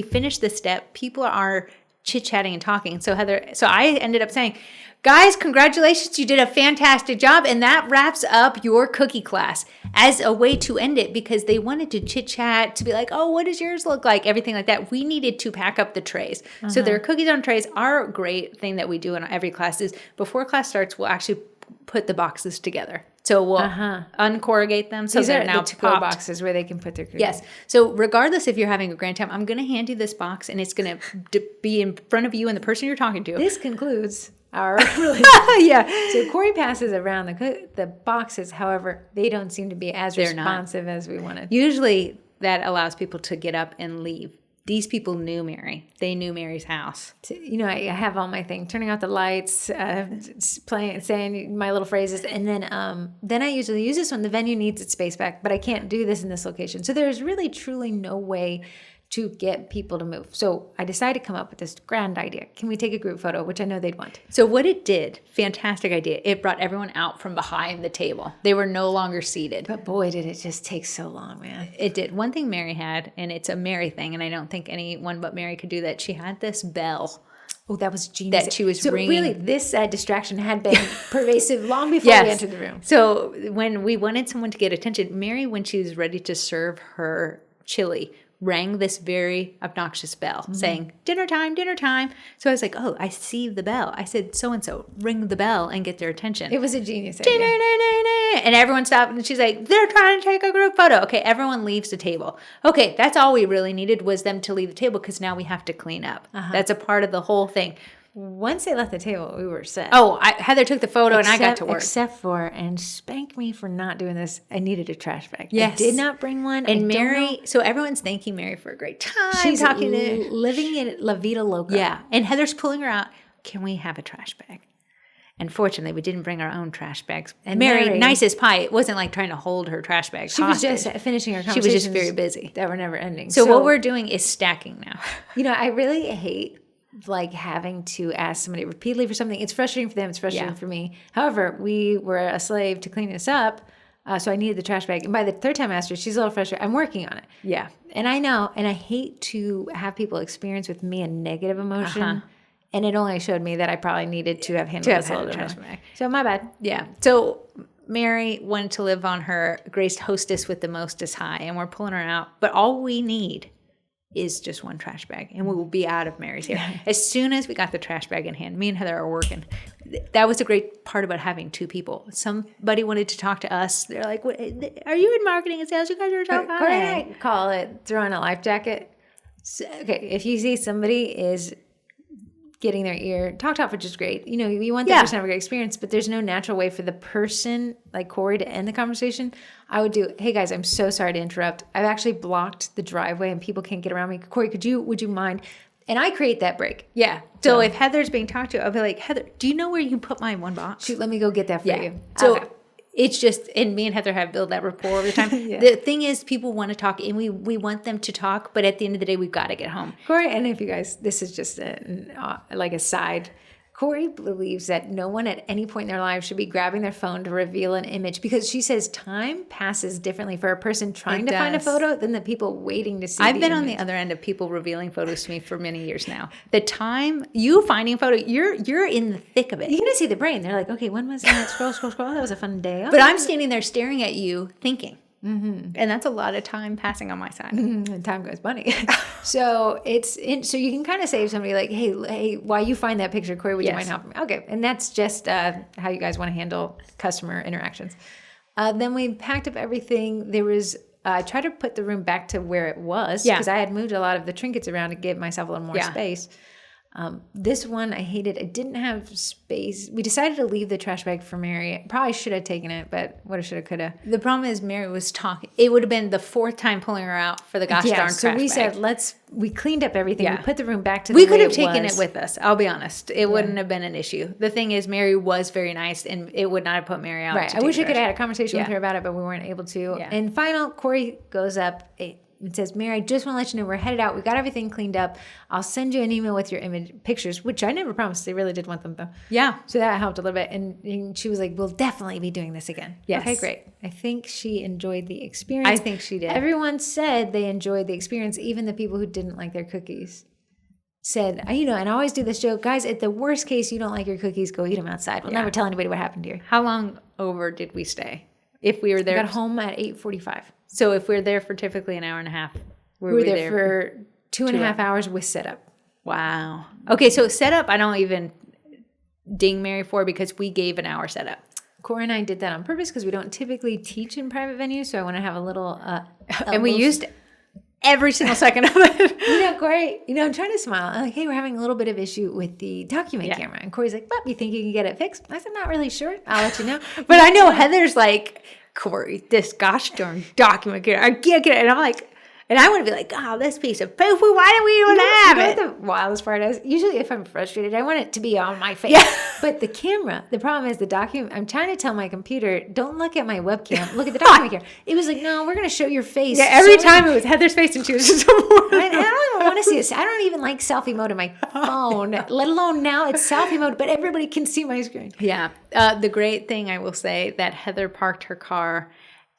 finished the step. People are chit-chatting and talking. So I ended up saying, guys, congratulations, you did a fantastic job. And that wraps up your cookie class, as a way to end it, because they wanted to chit-chat, to be like, oh, what does yours look like? Everything like that. We needed to pack up the trays. So there are cookies on trays. Our great thing that we do in every class is before class starts, we'll actually put the boxes together. So we'll uncorrugate them. So These they're are now the to-go popped boxes where they can put their cookies. Yes. So regardless if you're having a grand time, I'm going to hand you this box, and it's going to be in front of you and the person you're talking to. This concludes our relationship. Yeah. So Corrie passes around the boxes. However, they don't seem to be as responsive as we wanted. Usually that allows people to get up and leave. These people knew Mary. They knew Mary's house. I have all my things, turning out the lights, playing, saying my little phrases. And then I usually use this when the venue needs its space back, but I can't do this in this location. So there's really, truly no way to get people to move. So I decided to come up with this grand idea. Can we take a group photo, which I know they'd want. So what it did, fantastic idea. It brought everyone out from behind the table. They were no longer seated. But boy, did it just take so long, man. It did. One thing Mary had, and it's a Mary thing, and I don't think anyone but Mary could do that. She had this bell. Oh, that was genius. That she was so ringing. Really, this distraction had been pervasive long before we entered the room. So when we wanted someone to get attention, Mary, when she was ready to serve her chili, rang this very obnoxious bell saying, dinner time, dinner time. So I was like, oh, I see the bell. I said, so-and-so, ring the bell and get their attention. It was a genius idea. And everyone stopped, and she's like, they're trying to take a group photo. Okay, everyone leaves the table. Okay, that's all we really needed was them to leave the table, because now we have to clean up. That's a part of the whole thing. Once they left the table, we were set. Oh, Heather took the photo and I got to work. Except for, and spank me for not doing this, I needed a trash bag. Yes. I did not bring one. And Mary, so everyone's thanking Mary for a great time. She's living in La Vida Loca. Yeah. And Heather's pulling her out. Can we have a trash bag? And fortunately, we didn't bring our own trash bags. And Mary, nice as pie, it wasn't like trying to hold her trash bags hostage. Was just finishing her conversations. She was just very busy. That were never ending. So what we're doing is stacking now. I really hate having to ask somebody repeatedly for something. It's frustrating for them. It's frustrating for me. However, we were a slave to cleaning this up. So I needed the trash bag. And by the third time I asked her, she's a little frustrated. I'm working on it. Yeah. And I know, and I hate to have people experience with me a negative emotion. And it only showed me that I probably needed to have handled this a little bit more. So my bad. Yeah. So Mary wanted to live on her graced hostess with the mostest high, and we're pulling her out. But all we need is just one trash bag, and we will be out of Mary's here. As soon as we got the trash bag in hand, me and Heather are working. That was a great part about having two people. Somebody wanted to talk to us. They're like, "What, are you in marketing and sales? You guys are talking." I call it throwing a life jacket. So, okay, if you see somebody is getting their ear talked off, which is great. You want that person to have a great experience, but there's no natural way for the person like Corrie to end the conversation. I would do, hey guys, I'm so sorry to interrupt. I've actually blocked the driveway and people can't get around me. Corrie, would you mind? And I create that break. Yeah. So if Heather's being talked to, I'll be like, Heather, do you know where you can put my one box? Shoot, let me go get that for you. So it's just, and me and Heather have built that rapport over time. The thing is, people want to talk, and we want them to talk, but at the end of the day, we've got to get home. Corrie, and if you guys, this is just like a side. Corrie believes that no one at any point in their life should be grabbing their phone to reveal an image, because she says time passes differently for a person trying to find a photo than the people waiting to see I've been on the other end of people revealing photos to me for many years now. The time you finding a photo, you're in the thick of it. You're going to see the brain. They're like, okay, when was that? Scroll. That was a fun day. But I'm standing there staring at you thinking. And that's a lot of time passing on my side. And time goes bunny. So so you can kind of say to somebody like, hey, while you find that picture, Corey, would you mind helping me? Okay. And that's just how you guys want to handle customer interactions. Then we packed up everything. There was, I tried to put the room back to where it was because I had moved a lot of the trinkets around to give myself a little more space. This one I hated. I didn't have space. We decided to leave the trash bag for Mary. Probably should have taken it, but woulda, shoulda, coulda. The problem is Mary was talking. It would have been the 4th time pulling her out for the gosh darn trash bag. So we said, we cleaned up everything. Yeah. We put the room back to the way it was. We could have taken it with us. I'll be honest. It wouldn't have been an issue. The thing is, Mary was very nice, and it would not have put Mary out. Right. I wish I could have had a conversation with her about it, but we weren't able to. Yeah. And final, Corrie goes up. It says, Mary, I just want to let you know we're headed out. We got everything cleaned up. I'll send you an email with your pictures, which I never promised. They really did want them, though. Yeah. So that helped a little bit. And she was like, we'll definitely be doing this again. Yes. Okay, great. I think she enjoyed the experience. I think she did. Everyone said they enjoyed the experience, even the people who didn't like their cookies. Said, and I always do this joke, guys, at the worst case, you don't like your cookies, go eat them outside. We'll never tell anybody what happened here. How long over did we stay? If we were there. We got home at 8:45. So if we're there for typically an hour and a half. We were there for 2.5 hours with setup. Wow. Okay, so setup I don't even ding Mary for because we gave an hour setup. Corey and I did that on purpose because we don't typically teach in private venues, so I want to have a little... and we used every single second of it. Corey, I'm trying to smile. I'm like, hey, we're having a little bit of issue with the document camera. And Corey's like, you think you can get it fixed? I said, not really sure. I'll let you know. But I know Heather's like, Corey, this gosh darn document camera, I can't get it. And I'm like... And I want to be like, this piece of poo-poo, why do we even have it? The wildest part is, usually if I'm frustrated, I want it to be on my face. Yeah. But the camera, the problem is the document, I'm trying to tell my computer, don't look at my webcam, look at the document camera. It was like, no, we're going to show your face. Yeah, every time it was Heather's face and she was just... I don't even want to see this. I don't even like selfie mode on my phone, let alone now it's selfie mode, but everybody can see my screen. Yeah. The great thing I will say that Heather parked her car.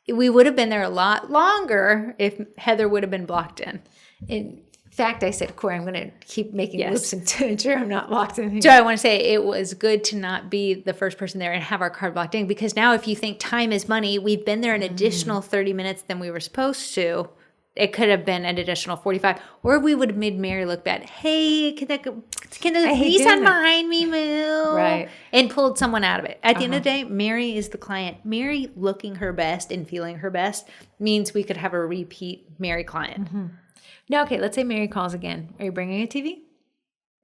We would have been there a lot longer if Heather would have been blocked in. In fact, I said, Corey, I'm going to keep making loops to ensure I'm not blocked in here. So I want to say it was good to not be the first person there and have our car blocked in because now if you think time is money, we've been there an additional 30 minutes than we were supposed to. It could have been an additional 45, or we would have made Mary look bad. Hey, can the Nissan behind me move? Right. And pulled someone out of it. At the end of the day, Mary is the client. Mary looking her best and feeling her best means we could have a repeat Mary client. Mm-hmm. Now, okay, let's say Mary calls again. Are you bringing a TV?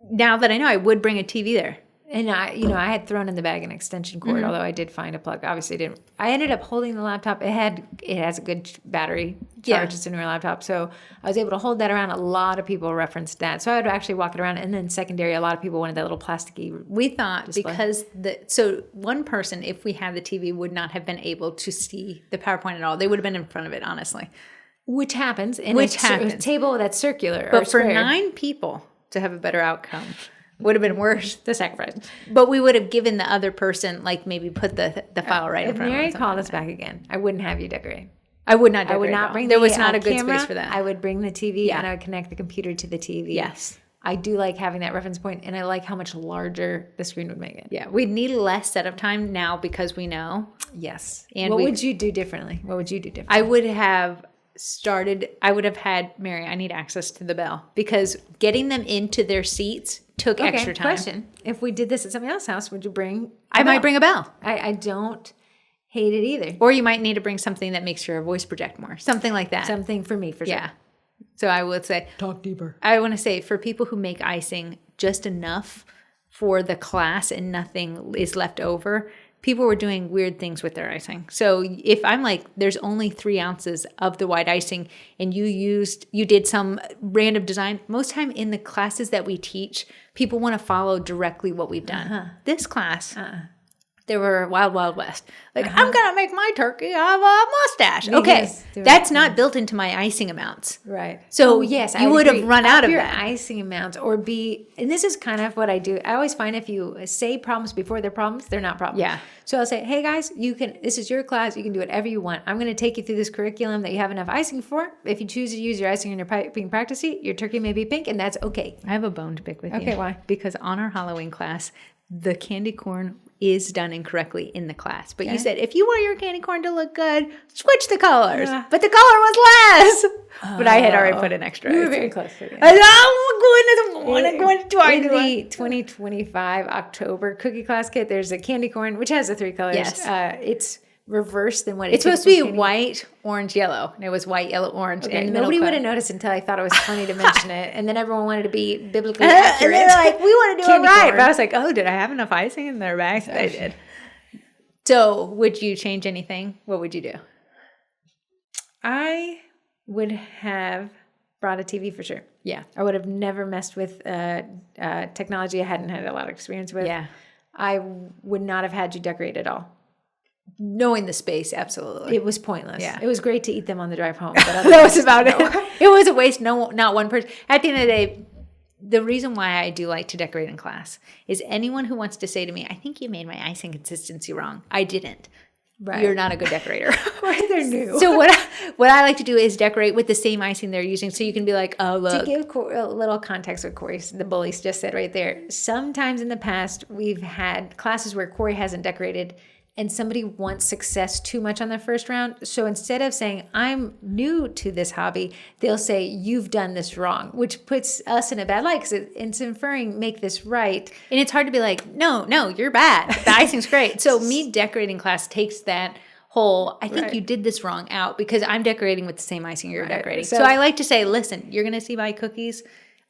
Now that I know, I would bring a TV there. And I had thrown in the bag an extension cord, although I did find a plug. Obviously, didn't. I ended up holding the laptop. It has a good battery charge. It's a newer laptop, so I was able to hold that around. A lot of people referenced that, so I would actually walk it around. And then secondary, a lot of people wanted that little plasticky. We thought display. Because one person, if we had the TV, would not have been able to see the PowerPoint at all. They would have been in front of it, honestly. Which happens in a table that's circular. But for 9 people to have a better outcome. Would have been worse, the sacrifice. But we would have given the other person, maybe put the file right in front of them. If Mary called us back again, I wouldn't have you decorate. I would not decorate. I would not bring there was not a good space for that. I would bring the TV and I would connect the computer to the TV. Yes. I do like having that reference point, and I like how much larger the screen would make it. Yeah. We'd need less setup time now because we know. Yes. And what would you do differently? I would have had, Mary, I need access to the bell because getting them into their seats took extra time. Question. If we did this at somebody else's house, would you bring I might bring a bell. I don't hate it either. Or you might need to bring something that makes your voice project more. Something like that. Something for me, for sure. Yeah. So I would say... Talk deeper. I want to say, for people who make icing just enough for the class and nothing is left over... People were doing weird things with their icing. So if I'm like, there's only 3 ounces of the white icing and you did some random design, most time in the classes that we teach, people want to follow directly what we've done. This class, they were wild, wild west. Like, I'm going to make my turkey have a mustache. Okay, that's not built into my icing amounts. Right. So yes, you would have run out of that. Icing amounts and this is kind of what I do. I always find if you say problems before they're problems, they're not problems. Yeah. So I'll say, hey guys, this is your class. You can do whatever you want. I'm going to take you through this curriculum that you have enough icing for. If you choose to use your icing in your piping practice sheet, your turkey may be pink, and that's okay. I have a bone to pick with you. Okay, why? Because on our Halloween class, the candy corn is done incorrectly in the class. But you said, if you want your candy corn to look good, switch the colors. Yeah. But the color was less. But I had already put an extra. You were very close to it. I don't want to go into twice. In the 2025 October cookie class kit, there's a candy corn, which has the 3 colors. Yes. It's reversed than what It's supposed to be white, orange, yellow. And it was white, yellow, orange. Okay, And nobody would have have noticed until I thought it was funny to mention it. And then everyone wanted to be biblically And accurate. they're like, we want to do it Candy right. corn. But I was like, oh, did I have enough icing in their bags? I did. So would you change anything? What would you do? I would have brought a TV for sure. Yeah. I would have never messed with technology I hadn't had a lot of experience with. Yeah. I would not have had you decorate at all. Knowing the space, absolutely. It was pointless. Yeah. It was great to eat them on the drive home. But That was about it. It was a waste. No, not one person. At the end of the day, the reason why I do like to decorate in class is anyone who wants to say to me, I think you made my icing consistency wrong. I didn't. Right. You're not a good decorator. They're new. So what I like to do is decorate with the same icing they're using, so you can be like, oh, look. To give a little context what Corrie, the bullies, just said right there, sometimes in the past we've had classes where Corrie hasn't decorated and somebody wants success too much on their first round. So instead of saying, I'm new to this hobby, they'll say, you've done this wrong, which puts us in a bad light because it's inferring, make this right. And it's hard to be like, no, you're bad. The icing's great. So me decorating class takes that whole, I think you did this wrong out because I'm decorating with the same icing you're decorating. So I like to say, listen, you're going to see my cookies.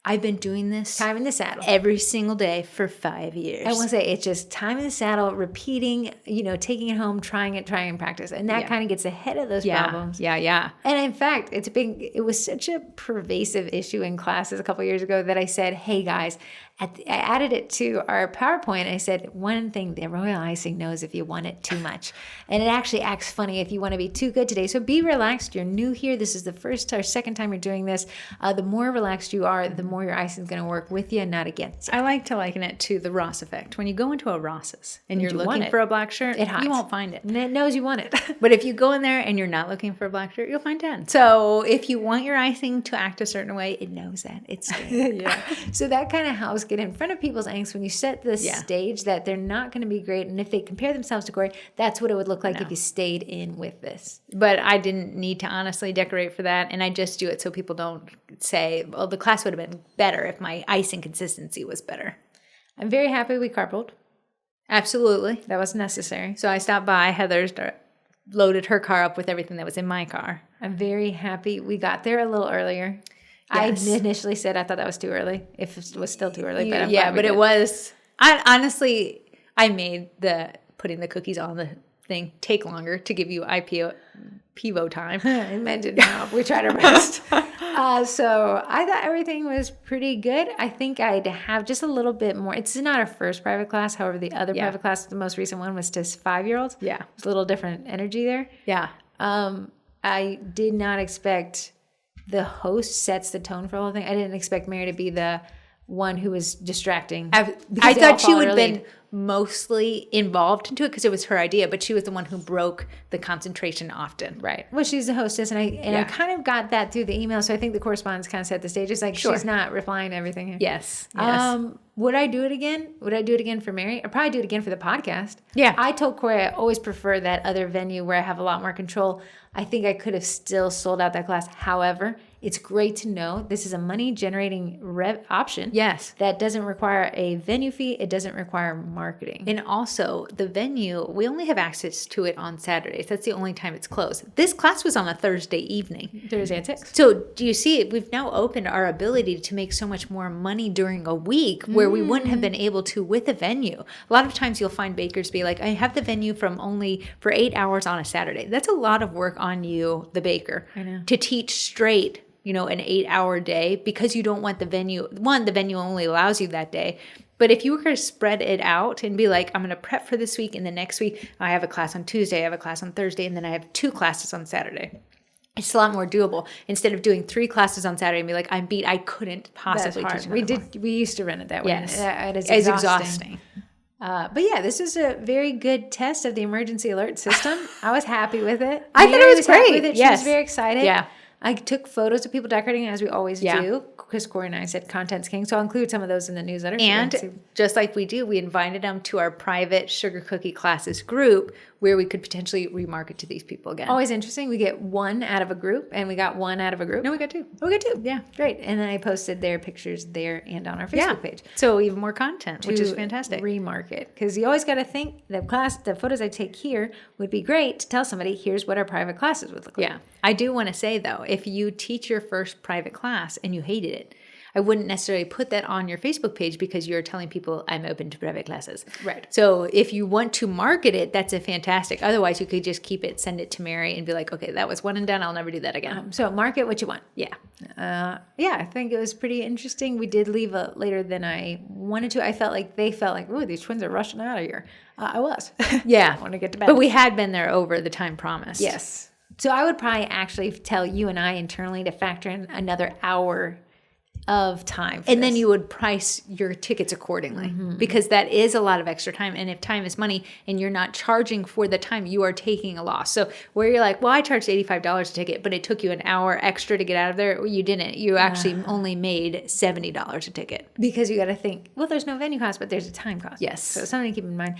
I've been doing this Time in the saddle. every single day for 5 years. I want to say it's just time in the saddle, repeating, taking it home, trying and practice. And that kind of gets ahead of those problems. Yeah. And in fact, it was such a pervasive issue in classes a couple years ago that I said, hey guys, I added it to our PowerPoint. And I said, one thing the royal icing knows if you want it too much. And it actually acts funny if you want to be too good today. So be relaxed. You're new here. This is the first or second time you're doing this. The more relaxed you are, the more your icing is going to work with you and not against you. I like to liken it to the Ross effect. When you go into a Ross's and you're you want looking it. for a black shirt, It hides. you won't find it. And it knows you want it. But if you go in there and you're not looking for a black shirt, you'll find 10. So if you want your icing to act a certain way, it knows that. It's good. Yeah. So that kind of helps get in front of people's angst when you set the stage that they're not going to be great. And if they compare themselves to Corrie, that's what it would look like if you stayed in with this. But I didn't need to honestly decorate for that. And I just do it so people don't say, well, the class would have been better if my icing consistency was better. I'm very happy we carpooled. Absolutely. That was necessary. So I stopped by Heather's, loaded her car up with everything that was in my car. I'm very happy we got there a little earlier. Yes. I initially said I thought that was too early. If it was still too early, but I'm yeah, glad we but did. it was. I honestly, I made putting the cookies on the thing take longer to give you pivo time. It meant it now. We tried our best. So I thought everything was pretty good. I think I'd have just a little bit more. It's not our first private class. However, the other private class, the most recent one, was to 5-year-olds. Yeah. It's a little different energy there. Yeah. I did not expect the host sets the tone for the whole thing. I didn't expect Mary to be the one who was distracting. I because they all thought she followed would her have been lead. mostly involved into it because it was her idea, but she was the one who broke the concentration often. Right. Well, she's the hostess, and I kind of got that through the email. So I think the correspondence kind of set the stage. It's like she's not replying to everything here. Yes. Would I do it again? Would I do it again for Mary? I'd probably do it again for the podcast. Yeah. I told Corrie I always prefer that other venue where I have a lot more control. I think I could have still sold out that class. However, it's great to know this is a money-generating option. Yes. That doesn't require a venue fee. It doesn't require marketing. And also, the venue, we only have access to it on Saturdays. That's the only time it's closed. This class was on a Thursday evening. Thursday at 6. So do you see it? We've now opened our ability to make so much more money during a week where we wouldn't have been able to with a venue. A lot of times you'll find bakers be like, I have the venue for 8 hours on a Saturday. That's a lot of work on you, the baker, I know. to teach straight, an 8-hour day because you don't want the venue. One, the venue only allows you that day. But if you were to spread it out and be like, I'm going to prep for this week and the next week, I have a class on Tuesday, I have a class on Thursday, and then I have 2 classes on Saturday. It's a lot more doable instead of doing 3 classes on Saturday and be like, I'm beat. I couldn't possibly That's teach hard. another one. We used to run it that way. Yes. It is It's exhausting. exhausting. But yeah, this is a very good test of the emergency alert system. I was happy with it. I thought it Mary was happy great. with it. She Yes. was very excited. Yeah. I took photos of people decorating as we always Yeah. do, because Corrie and I said content's king. So I'll include some of those in the newsletter. And just like we do, we invited them to our private sugar cookie classes group where we could potentially remarket to these people again. Always interesting. We get one out of a group, and we got one out of a group. No, we got two. Oh, we got two. Yeah. Great. And then I posted their pictures there and on our Facebook page. So even more content, which is to fantastic. Remarket, because you always got to think the photos I take here would be great to tell somebody, here's what our private classes would look like. Yeah. I do want to say, though, if you teach your first private class and you hated it, I wouldn't necessarily put that on your Facebook page because you're telling people I'm open to private classes. Right. So if you want to market it, that's a fantastic. Otherwise, you could just keep it, send it to Mary and be like, okay, that was one and done. I'll never do that again. So market what you want. Yeah. I think it was pretty interesting. We did leave later than I wanted to. I felt like they felt like, ooh, these twins are rushing out of here. I was. Yeah. I want to get to bed. But we had been there over the time promised. Yes. So I would probably actually tell you and I internally to factor in another hour of time. And then you would price your tickets accordingly because that is a lot of extra time. And if time is money and you're not charging for the time, you are taking a loss. So where you're like, well, I charged $85 a ticket, but it took you an hour extra to get out of there. Well, you didn't. You actually only made $70 a ticket. Because you got to think, well, there's no venue cost, but there's a time cost. Yes. So something to keep in mind.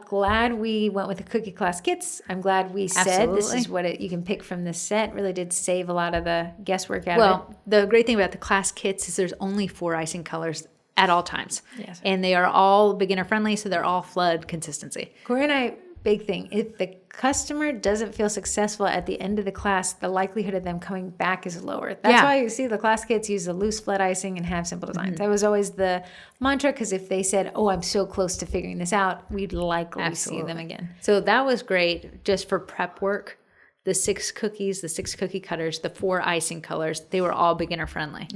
Glad we went with the cookie class kits. I'm glad we said this Absolutely. is what you can pick from this set. Really did save a lot of the guesswork out of it. Well, the great thing about the class kits is there's only 4 icing colors at all times. Yes. And they are all beginner friendly, so they're all flood consistency. Corrie and I, big thing, if the customer doesn't feel successful at the end of the class, the likelihood of them coming back is lower. That's why you see the class kits use the loose flood icing and have simple designs. That was always the mantra, because if they said, oh, I'm so close to figuring this out, we'd likely see them again. So that was great just for prep work. The 6 cookies, the 6 cookie cutters, the 4 icing colors, they were all beginner friendly.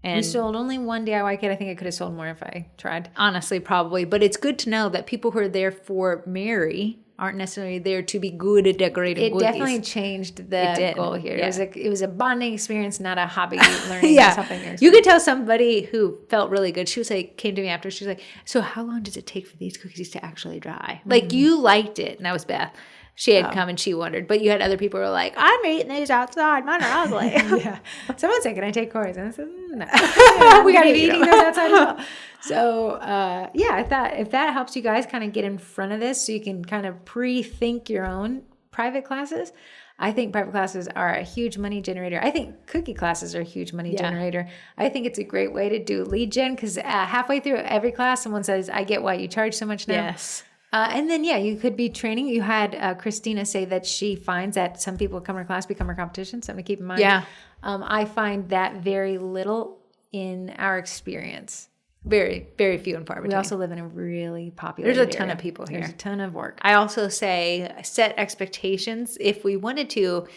And We sold only one DIY kit. I think I could have sold more if I tried. honestly, probably. But it's good to know that people who are there for Mary aren't necessarily there to be good at decorating It cookies. definitely changed the did. goal here. Yeah. It was a bonding experience, not a hobby learning something. You could tell somebody who felt really good. She was like, came to me after. She was like, so how long does it take for these cookies to actually dry? Like, you liked it. And that was Beth. She had come and she wondered. But you had other people who were like, I'm eating these outside. Mine are ugly. Yeah. Someone said, can I take Corey's? And I said, no. We got to be eating those outside as well. So, I thought if that helps you guys kind of get in front of this so you can kind of pre-think your own private classes. I think private classes are a huge money generator. I think cookie classes are a huge money generator. I think it's a great way to do lead gen because halfway through every class, someone says, I get why you charge so much now. Yes. And then, you could be training. You had Christina say that she finds that some people come to her class become her competition. Something to keep in mind. Yeah. I find that very little in our experience. Very, very few and far between. We also live in a really popular There's a ton area. of people here. There's a ton of work. I also say set expectations. If we wanted to,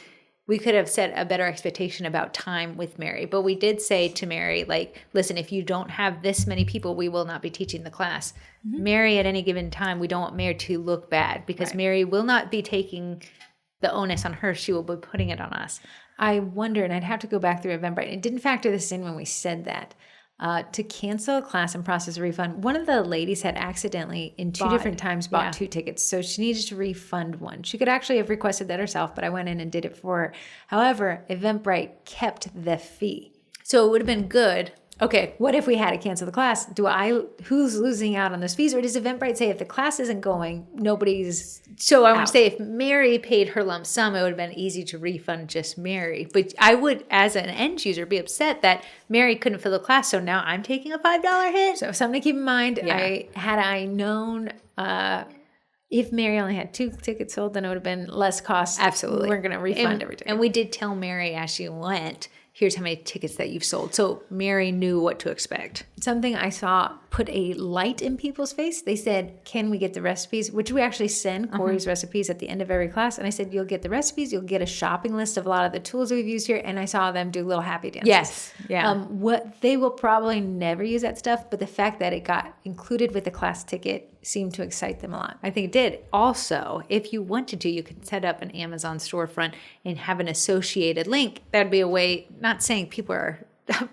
we could have set a better expectation about time with Mary. But we did say to Mary, like, listen, if you don't have this many people, we will not be teaching the class. Mary, at any given time, we don't want Mary to look bad because Mary will not be taking the onus on her. She will be putting it on us. I wonder, and I'd have to go back through Eventbrite. It didn't factor this in when we said that. To cancel a class and process a refund, one of the ladies had accidentally in two different times bought 2 tickets. So she needed to refund one. She could actually have requested that herself, but I went in and did it for her. However, Eventbrite kept the fee. So it would have been good. Okay, what if we had to cancel the class? Who's losing out on those fees? Or does Eventbrite say if the class isn't going, nobody's So I would out? say if Mary paid her lump sum, it would have been easy to refund just Mary. But I would, as an end user, be upset that Mary couldn't fill the class. So now I'm taking a $5 hit. So something to keep in mind, Yeah. had I known if Mary only had 2 tickets sold, then it would have been less cost. Absolutely. We're going to refund every ticket. And we did tell Mary as she went, here's how many tickets that you've sold. So Mary knew what to expect. Something I saw put a light in people's face. They said, can we get the recipes? Which we actually send Corrie's recipes at the end of every class. And I said, you'll get the recipes. You'll get a shopping list of a lot of the tools we've used here. And I saw them do little happy dances. Yes. Yeah. What they will probably never use that stuff. But the fact that it got included with the class ticket seemed to excite them a lot. I think it did. Also, if you wanted to, you could set up an Amazon storefront and have an associated link. That'd be a way, not saying people are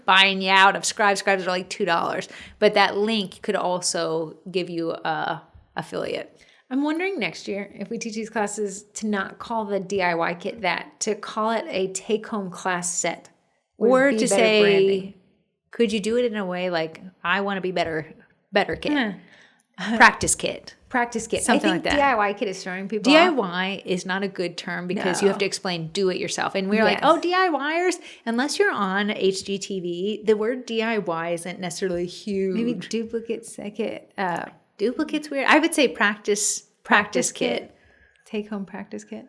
buying you out of Scribes. Scribes are like $2, but that link could also give you a affiliate. I'm wondering next year if we teach these classes to not call the DIY kit that, to call it a take-home class set. Or to say, branding. Could you do it in a way like, I want to be better kit. Practice kit. Practice kit. Something I think like that. DIY kit is throwing people off. DIY is not a good term because you have to explain do it yourself. And we're like, oh, DIYers, unless you're on HGTV, the word DIY isn't necessarily huge. Maybe duplicate kit. Duplicate's weird. I would say practice kit. Take home practice kit.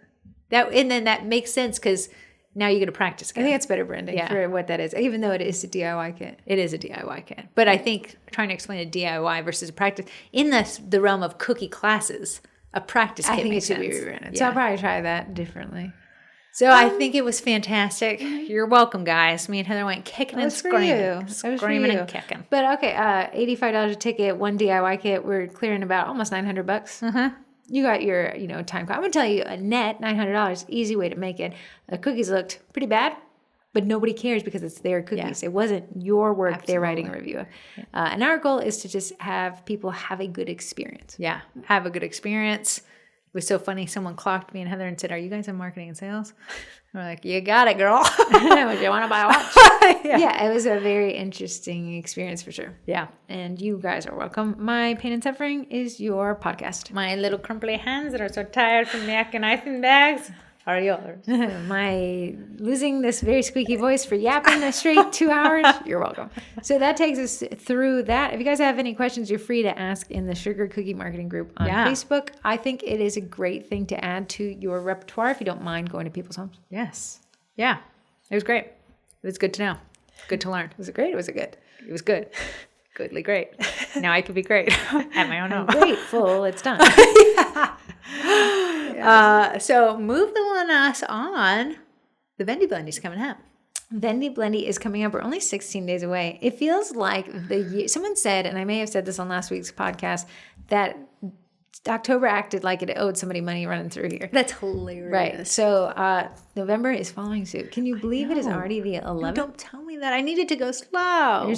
And then that makes sense because now you get a practice kit. I think that's better branding for what that is, even though it is a DIY kit. It is a DIY kit. But I think trying to explain a DIY versus a practice, in the realm of cookie classes, a practice kit makes sense. I think it should be rebranded. So I'll probably try that differently. So I think it was fantastic. You're welcome, guys. Me and Heather went kicking and screaming. Screaming and kicking. But okay, $85 a ticket, one DIY kit. We're clearing about almost $900. Uh-huh. You got your, time cost. I'm going to tell you a net $900, easy way to make it. The cookies looked pretty bad, but nobody cares because it's their cookies. It wasn't your work they're writing a review of. And our goal is to just have people have a good experience. Yeah, have a good experience. It was so funny. Someone clocked me and Heather and said, are you guys in marketing and sales? We're like, you got it, girl. Would you want to buy a watch? Yeah, it was a very interesting experience for sure. Yeah. And you guys are welcome. My Pain and Suffering is your podcast. My little crumply hands that are so tired from mechanizing bags are yours. My losing this very squeaky voice for yapping a straight 2 hours, you're welcome. So that takes us through that. If you guys have any questions, you're free to ask in the Sugar Cookie Marketing Group on Facebook. I think it is a great thing to add to your repertoire if you don't mind going to people's homes. Yes. Yeah. It was great. It was good to know. Good to learn. Was it great or was it good? It was good. Goodly great. Now I could be great at my own home. Grateful it's done. So move us on. The Vendy Blendy's coming up. Vendy Blendy is coming up. We're only 16 days away. It feels like the year. Someone said, and I may have said this on last week's podcast, that October acted like it owed somebody money running through here. That's hilarious. Right. So November is following suit. Can you believe it is already the 11th? No, don't tell me that. I needed to go slow.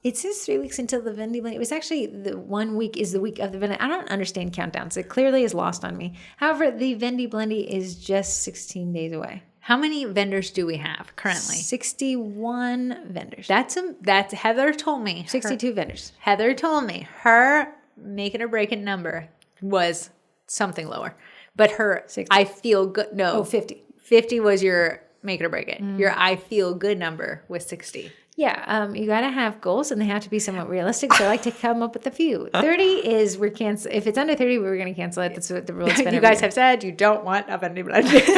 It says 3 weeks until the Vendy Blendy. It was actually the 1 week is the week of the Vendy. I don't understand countdowns. It clearly is lost on me. However, the Vendy Blendy is just 16 days away. How many vendors do we have currently? 61 vendors. That's Heather told me. 62 vendors. Heather told me her make it or break it number was something lower. But her 60. I feel good. No. 50. 50 was your make it or break it. Your I feel good number was 60. Yeah, you got to have goals, and they have to be somewhat realistic. So I like to come up with a few. 30 is we're cancel. If it's under 30, we're going to cancel it. That's what the rule is. You guys have said you don't want a Vendy Blendy. You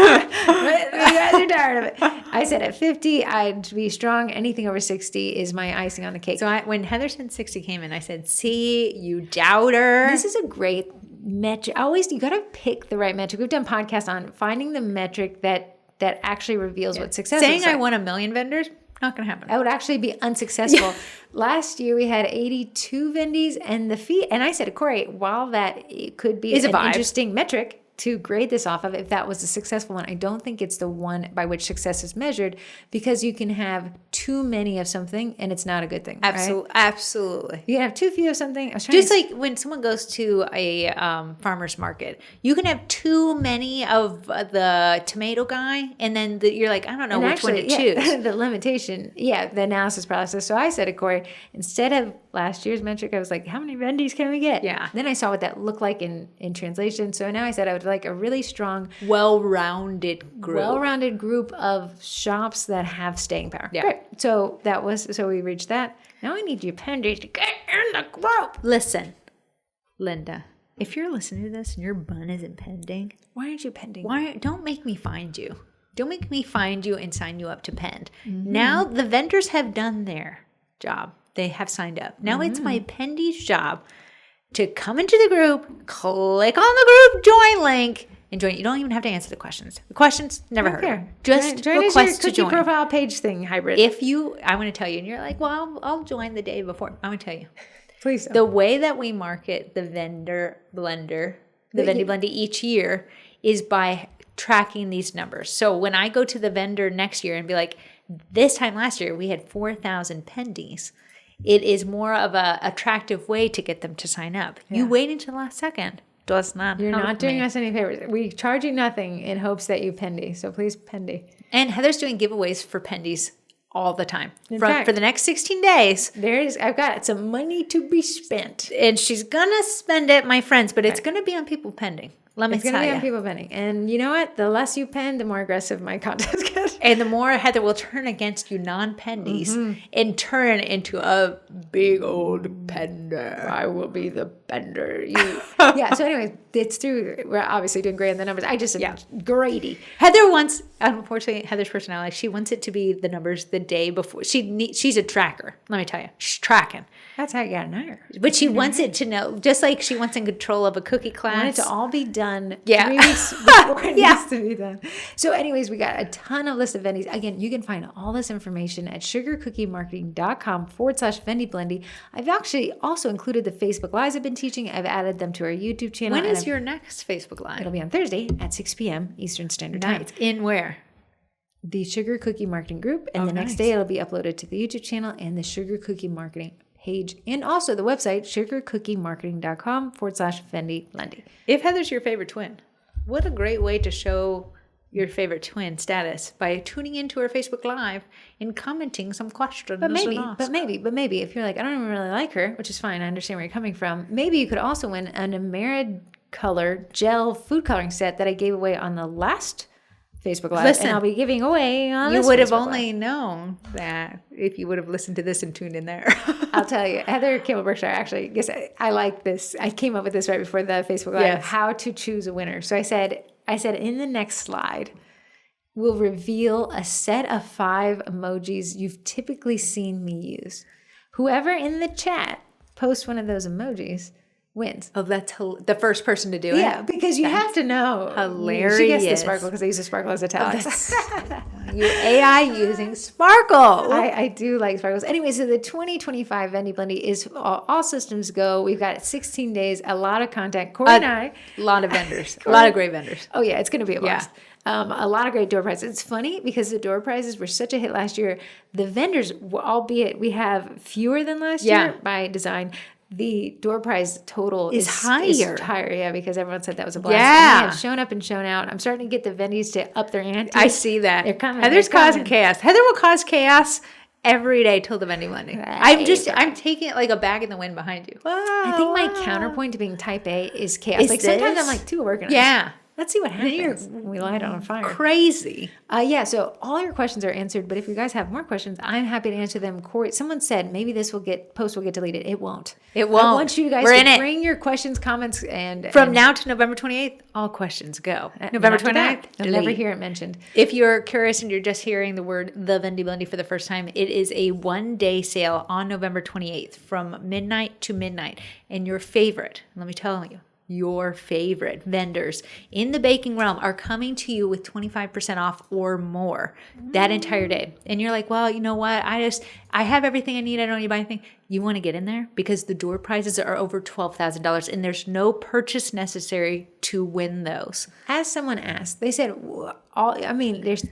guys are tired of it. I said at 50, I'd be strong. Anything over 60 is my icing on the cake. So when Heather said 60 came in, I said, "See, you doubter." This is a great metric. You got to pick the right metric. We've done podcasts on finding the metric that actually reveals what success is. Saying I want 1 million vendors. Not going to happen. That would actually be unsuccessful. Last year we had 82 vendies, and the fee. And I said to Corrie, while that it could be an interesting metric to grade this off of, if that was a successful one, I don't think it's the one by which success is measured, because you can have too many of something and it's not a good thing. Absolutely, right? Absolutely. You can have too few of something. Just like when someone goes to a farmer's market, you can have too many of the tomato guy, and then you're like, I don't know which one to choose. The limitation, the analysis process. So I said to Corrie, instead of last year's metric, I was like, how many vendies can we get? Yeah. Then I saw what that looked like in translation. So now I said I would like a really strong, well-rounded group of shops that have staying power. Yeah. Great. So we reached that. Now I need you pendies to get in the group. Listen, Linda, if you're listening to this and your bun isn't pending, why aren't you pending? Don't make me find you. Don't make me find you and sign you up to pend. Mm-hmm. Now the vendors have done their job. They have signed up. Now it's my pendy's job to come into the group, click on the group join link, and join. You don't even have to answer the questions. The questions never heard. Just join request your to join. Profile page thing hybrid. I want to tell you, and you're like, well, I'll join the day before. I want to tell you. Please don't. The way that we market the Vendy Blendy each year is by tracking these numbers. So when I go to the vendor next year and be like, this time last year we had 4,000 pendies, it is more of a attractive way to get them to sign up. Yeah. You wait until the last second. does not. You're help not doing me. us any favors. We charge you nothing in hopes that you pendy. So please pendy. And Heather's doing giveaways for pendies all the time. fact- For the next 16 days. I've got some money to be spent. And she's going to spend it, my friends, but it's going to be on people pending. Let me It's going tell to be on you. people pending. And you know what? The less you pen, the more aggressive my contest gets. And the more Heather will turn against you non-pendies and turn into a big old pender. I will be the bender. Yeah. So anyways, it's through. We're obviously doing great in the numbers. I just am grady. Heather wants, unfortunately, Heather's personality, she wants it to be the numbers the day before. She's a tracker. Let me tell you, she's tracking. That's how you got an hour. But she wants it to know, just like she wants in control of a cookie class. I want it to all be done 3 Yeah. weeks before it Yeah. needs to be done. So anyways, we got a ton of list of vendies. Again, you can find all this information at sugarcookiemarketing.com/Vendy Blendy. I've actually also included the Facebook Lives I've been teaching. I've added them to our YouTube channel. When and is your next Facebook Live? It'll be on Thursday at 6 p.m. Eastern Standard Time. Nice. In where? The Sugar Cookie Marketing Group. And the next day it'll be uploaded to the YouTube channel and the Sugar Cookie Marketing page. And also the website, sugarcookiemarketing.com/Vendy Blendy. If Heather's your favorite twin, what a great way to show your favorite twin status by tuning into her Facebook Live and commenting some questions. But maybe, if you're like, I don't even really like her, which is fine. I understand where you're coming from. Maybe you could also win an Americolor gel food coloring set that I gave away on the last Facebook Live. Listen, and I'll be giving away on you this would have Facebook only Live. known that if you would have listened to this and tuned in there. I'll tell you, Heather Campbell Berkshire actually, guess I like this. I came up with this right before the Facebook Live, Yes. how to choose a winner. So I said in the next slide, we'll reveal a set of 5 emojis you've typically seen me use. Whoever in the chat posts one of those emojis wins. Oh, that's the first person to do it? Yeah, because you have to know. hilarious. She gets the sparkle because I use the sparkle as italics. Your AI using Sparkle. I do like sparkles. Anyway, so the 2025 Vendy Blendy is all systems go. We've got 16 days, a lot of content. Corey and I. A lot of vendors. A lot of great vendors. Oh, yeah, it's going to be a blast. A lot of great door prizes. It's funny because the door prizes were such a hit last year. The vendors, albeit we have fewer than last year by design, the door prize total is higher. Is higher, yeah, because everyone said that was a blast. Yeah. And they have shown up and shown out. I'm starting to get the vendies to up their ante. I see that. They're coming. Heather's they're causing coming. chaos. Heather will cause chaos every day till the Vendy Monday. I'm taking it like a bag in the wind behind you. I think my counterpoint to being type A is chaos. Is like sometimes this? I'm like too organized. Yeah. Let's see what you're happens when we light on a fire. Crazy. So all your questions are answered, but if you guys have more questions, I'm happy to answer them. Corey, someone said maybe this post will get deleted. It won't. It won't. I want you guys We're in to it. bring your questions, comments, and From now to November 28th, all questions go. November after that, 29th, you'll never delete. hear it mentioned. If you're curious and you're just hearing the word the Vendy Blendy for the first time, it is a 1-day sale on November 28th from midnight to midnight. And your favorite, let me tell you, your favorite vendors in the baking realm are coming to you with 25% off or more that entire day. And you're like, well, you know what? I have everything I need. I don't need to buy anything. You want to get in there because the door prizes are over $12,000 and there's no purchase necessary to win those. As someone asked, they said,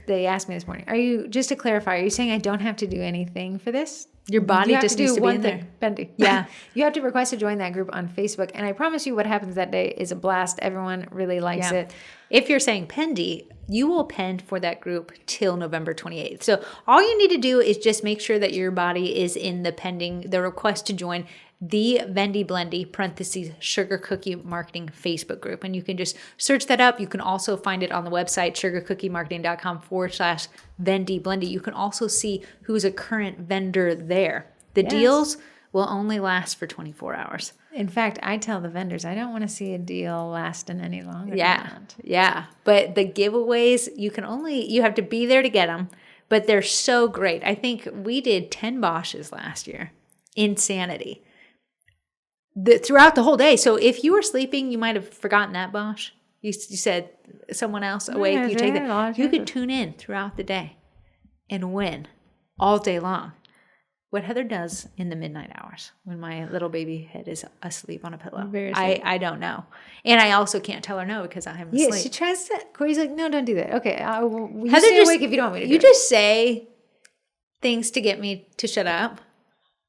they asked me this morning, just to clarify, are you saying I don't have to do anything for this? Your body You have just to needs do to be one in thing, Bendy. Yeah. You have to request to join that group on Facebook. And I promise you what happens that day is a blast. Everyone really likes it. If you're saying pendy, you will pend for that group till November 28th. So all you need to do is just make sure that your body is in the request to join the Vendy Blendy (Sugar Cookie Marketing Facebook group. And you can just search that up. You can also find it on the website, sugarcookiemarketing.com/Vendy Blendy. You can also see who's a current vendor there. The deals will only last for 24 hours. In fact, I tell the vendors, I don't want to see a deal lasting any longer. Yeah. But the giveaways, you have to be there to get them, but they're so great. I think we did 10 Bosches last year. Insanity. Throughout the whole day. So if you were sleeping, you might have forgotten that Bosch. You said someone else awake, you take that. You could tune in throughout the day and win all day long. What Heather does in the midnight hours when my little baby head is asleep on a pillow, I don't know. And I also can't tell her no because I'm asleep. Yeah, she tries to. Corey's like, no, don't do that. Okay, you Heather stay awake if you don't want me to do it. You just say things to get me to shut up,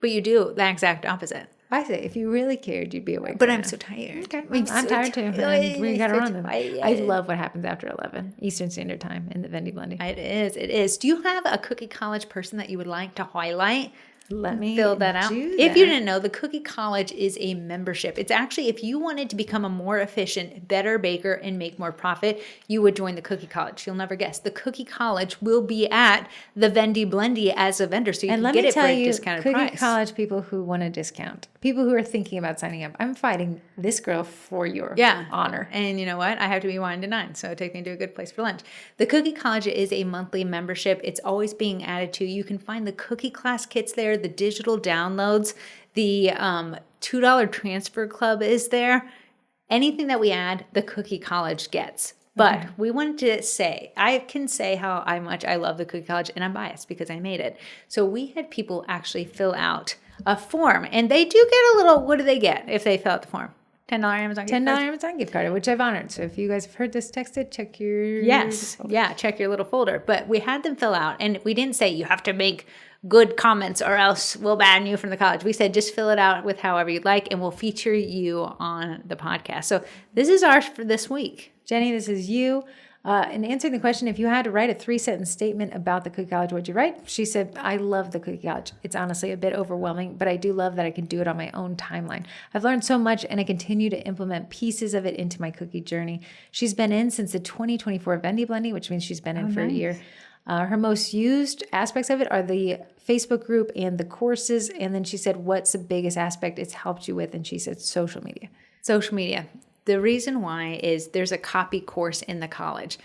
but you do the exact opposite. I say, if you really cared, you'd be awake. But right I'm now. so tired. Okay, I'm so tired too. And we got to run them. tired. I love what happens after 11 Eastern Standard Time in the Vendy Blendy. It is. Do you have a Cookie College person that you would like to highlight? Let me fill that out. do If you that. didn't know, the Cookie College is a membership. It's actually, if you wanted to become a more efficient, better baker and make more profit, you would join the Cookie College. You'll never guess. The Cookie College will be at the Vendy Blendy as a vendor, so you can get it for a discounted Cookie price. College people who want a discount, people who are thinking about signing up, I'm fighting this girl for your honor. And you know what? I have to be wine to 9, so take me to a good place for lunch. The Cookie College is a monthly membership. It's always being added to. You can find the cookie class kits there, the digital downloads, the $2 transfer club is there. Anything that we add, the Cookie College gets. But we wanted to say, I can say how much I love the Cookie College, and I'm biased because I made it. So we had people actually fill out a form, and they do get a little, what do they get if they fill out the form? $10 Amazon gift card? $10 Amazon gift card, which I've honored. So if you guys have heard this texted, check your... Yes. Yeah, check your little folder. But we had them fill out, and we didn't say you have to make good comments or else we'll ban you from the college. We said just fill it out with however you'd like, and we'll feature you on the podcast. So this is ours for this week. Jenny, this is you. In answering the question, if you had to write a 3-sentence statement about the Cookie College, what'd you write? She said, I love the Cookie College. It's honestly a bit overwhelming, but I do love that I can do it on my own timeline. I've learned so much, and I continue to implement pieces of it into my cookie journey. She's been in since the 2024 Vendy Blendy, which means she's been in for a year. Her most used aspects of it are the Facebook group and the courses. And then she said, what's the biggest aspect it's helped you with? And she said, social media. Social media. The reason why is there's a copy course in the college.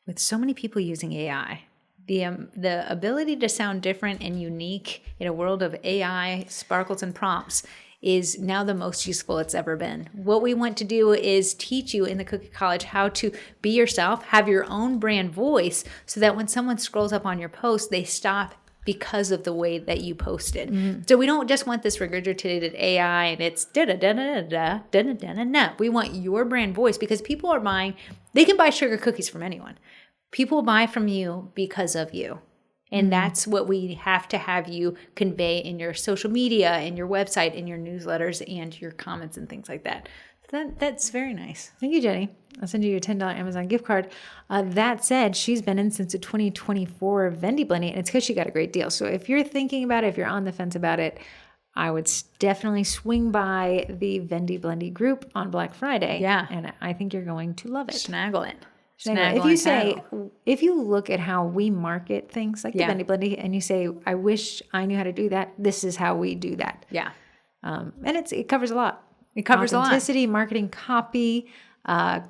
With so many people using AI, the ability to sound different and unique in a world of AI, sparkles, and prompts is now the most useful it's ever been. What we want to do is teach you in the Cookie College how to be yourself, have your own brand voice, so that when someone scrolls up on your post, they stop because of the way that you posted. So we don't just want this regurgitated AI and it's da-da-da-da-da-da-da-da-da. We want your brand voice, because people are buying, they can buy sugar cookies from anyone. People buy from you because of you. And that's what we have to have you convey in your social media, in your website, in your newsletters, and your comments and things like that. So that's very nice. Thank you, Jenny. I'll send you your $10 Amazon gift card. That said, she's been in since the 2024 Vendy Blendy, and it's because she got a great deal. So if you're thinking about it, if you're on the fence about it, I would definitely swing by the Vendy Blendy group on Black Friday. Yeah. And I think you're going to love it. Snaggle it. If you look at how we market things like the Vendy Blendy, and you say, I wish I knew how to do that, this is how we do that. Yeah. And it covers a lot. It covers a lot. Authenticity, marketing, copy. I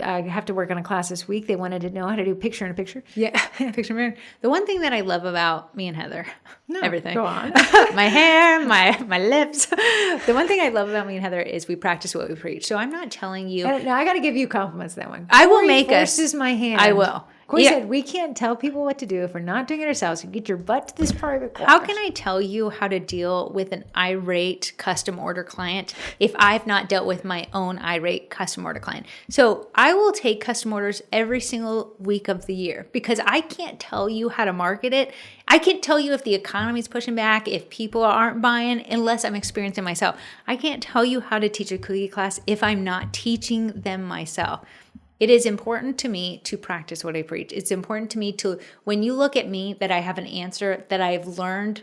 have to work on a class this week. They wanted to know how to do picture in a picture. Yeah, picture mirror. The one thing that I love about me and Heather, everything. Go on. My hair, my lips. The one thing I love about me and Heather is we practice what we preach. So I'm not telling you. No, I got to give you compliments that one. I will Corrie make us. forces my hand. I will. Corrie said, we can't tell people what to do if we're not doing it ourselves. You get your butt to this private course. How can I tell you how to deal with an irate custom order client if I've not dealt with my own irate custom order client? So I will take custom orders every single week of the year, because I can't tell you how to market it. I can't tell you if the economy's pushing back, if people aren't buying, unless I'm experiencing myself. I can't tell you how to teach a cookie class if I'm not teaching them myself. It is important to me to practice what I preach. It's important to me to, when you look at me, that I have an answer that I've learned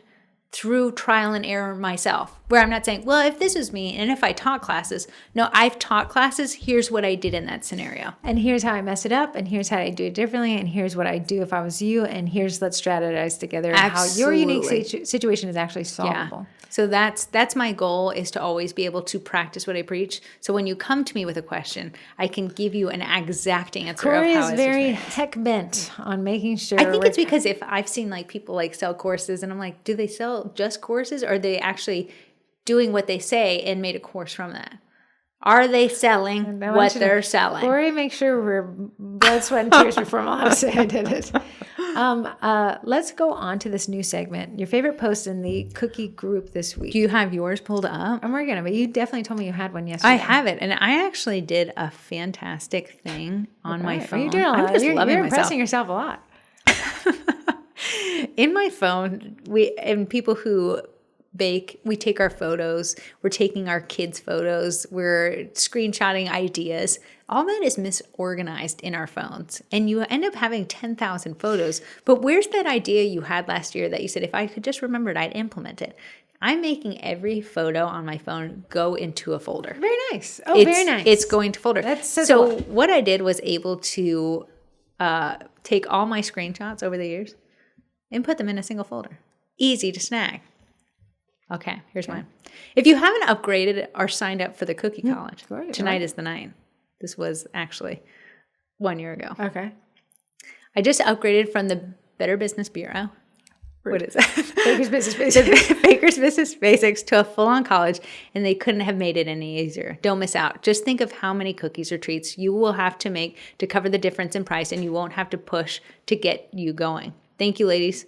through trial and error myself, where I'm not saying, well, if this is me and if I taught classes. No, I've taught classes. Here's what I did in that scenario. And here's how I mess it up. And here's how I do it differently. And here's what I do if I was you. And here's, let's strategize together how your unique situation is actually solvable. Yeah. So that's my goal, is to always be able to practice what I preach. So when you come to me with a question, I can give you an exact answer. Corrie of how is very heck bent on making sure. I think it's because if I've seen like people like sell courses, and I'm like, do they sell just courses, or are they actually doing what they say and made a course from that? Are they selling what they're selling? Corrie, make sure we're blood, sweat, and tears before I'm allowed to say I did it. Let's go on to this new segment. Your favorite post in the cookie group this week. Do you have yours pulled up? I'm working on it, but you definitely told me you had one yesterday. I have it, and I actually did a fantastic thing on my phone. You're doing a lot. I'm just loving you're myself. impressing yourself a lot. In my phone, and people who bake, we take our photos, we're taking our kids' photos, we're screenshotting ideas. All that is misorganized in our phones. And you end up having 10,000 photos. But where's that idea you had last year that you said, if I could just remember it, I'd implement it? I'm making every photo on my phone go into a folder. Very nice. Oh, very nice. It's going to folder. That's so what I did was able to take all my screenshots over the years and put them in a single folder. Easy to snag. Okay, here's mine. If you haven't upgraded or signed up for the Cookie College, tonight is the night. This was actually 1 year ago. Okay. I just upgraded from the Better Business Bureau. What is that? Baker's Business Basics. Baker's Business Basics to a full-on college, and they couldn't have made it any easier. Don't miss out. Just think of how many cookies or treats you will have to make to cover the difference in price, and you won't have to push to get you going. Thank you, ladies.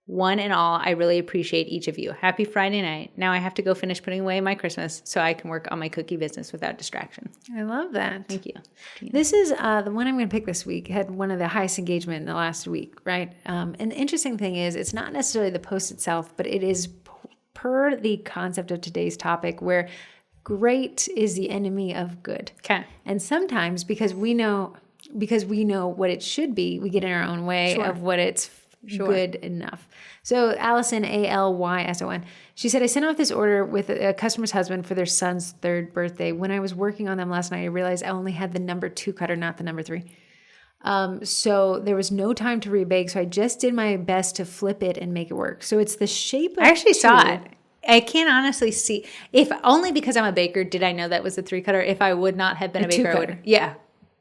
One and all, I really appreciate each of you. Happy Friday night. Now I have to go finish putting away my Christmas so I can work on my cookie business without distraction. I love that. Thank you. This is the one I'm going to pick this week. Had one of the highest engagement in the last week, right? And the interesting thing is it's not necessarily the post itself, but it is per the concept of today's topic where great is the enemy of good. Okay. And sometimes because we know what it should be, we get in our own way of what it's good enough. So Allison, Alyson, she said, I sent off this order with a customer's husband for their son's 3rd birthday. When I was working on them last night, I realized I only had the number 2 cutter, not the number 3. So there was no time to rebake. So I just did my best to flip it and make it work. So it's the shape of I actually saw it. I can't honestly see, if only because I'm a baker did I know that was a 3 cutter. If I would not have been a baker,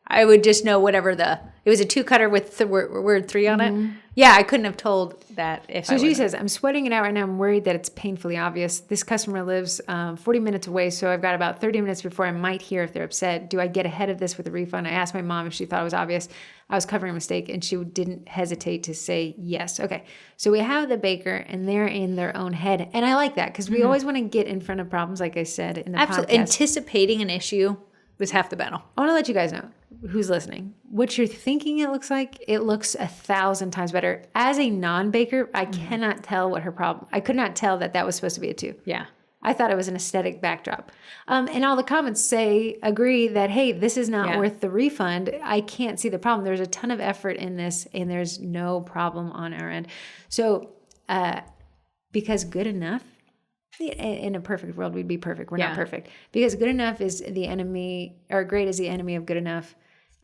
I would just know whatever it was a 2 cutter with the word 3 on it. Yeah, I couldn't have told that if So she says, I'm sweating it out right now. I'm worried that it's painfully obvious. This customer lives 40 minutes away, so I've got about 30 minutes before I might hear if they're upset. Do I get ahead of this with a refund? I asked my mom if she thought it was obvious. I was covering a mistake, and she didn't hesitate to say yes. Okay, so we have the baker, and they're in their own head. And I like that because we always want to get in front of problems, like I said in the podcast. Anticipating an issue was half the battle. I want to let you guys know who's listening. What you're thinking it looks like, it looks 1,000 times better. As a non-baker, I cannot tell what her problem. I could not tell that was supposed to be a 2. Yeah. I thought it was an aesthetic backdrop. And all the comments agree that, hey, this is not worth the refund. I can't see the problem. There's a ton of effort in this, and there's no problem on our end. So because good enough, in a perfect world, we'd be perfect. We're not perfect. Because good enough is the enemy, or great is the enemy of good enough.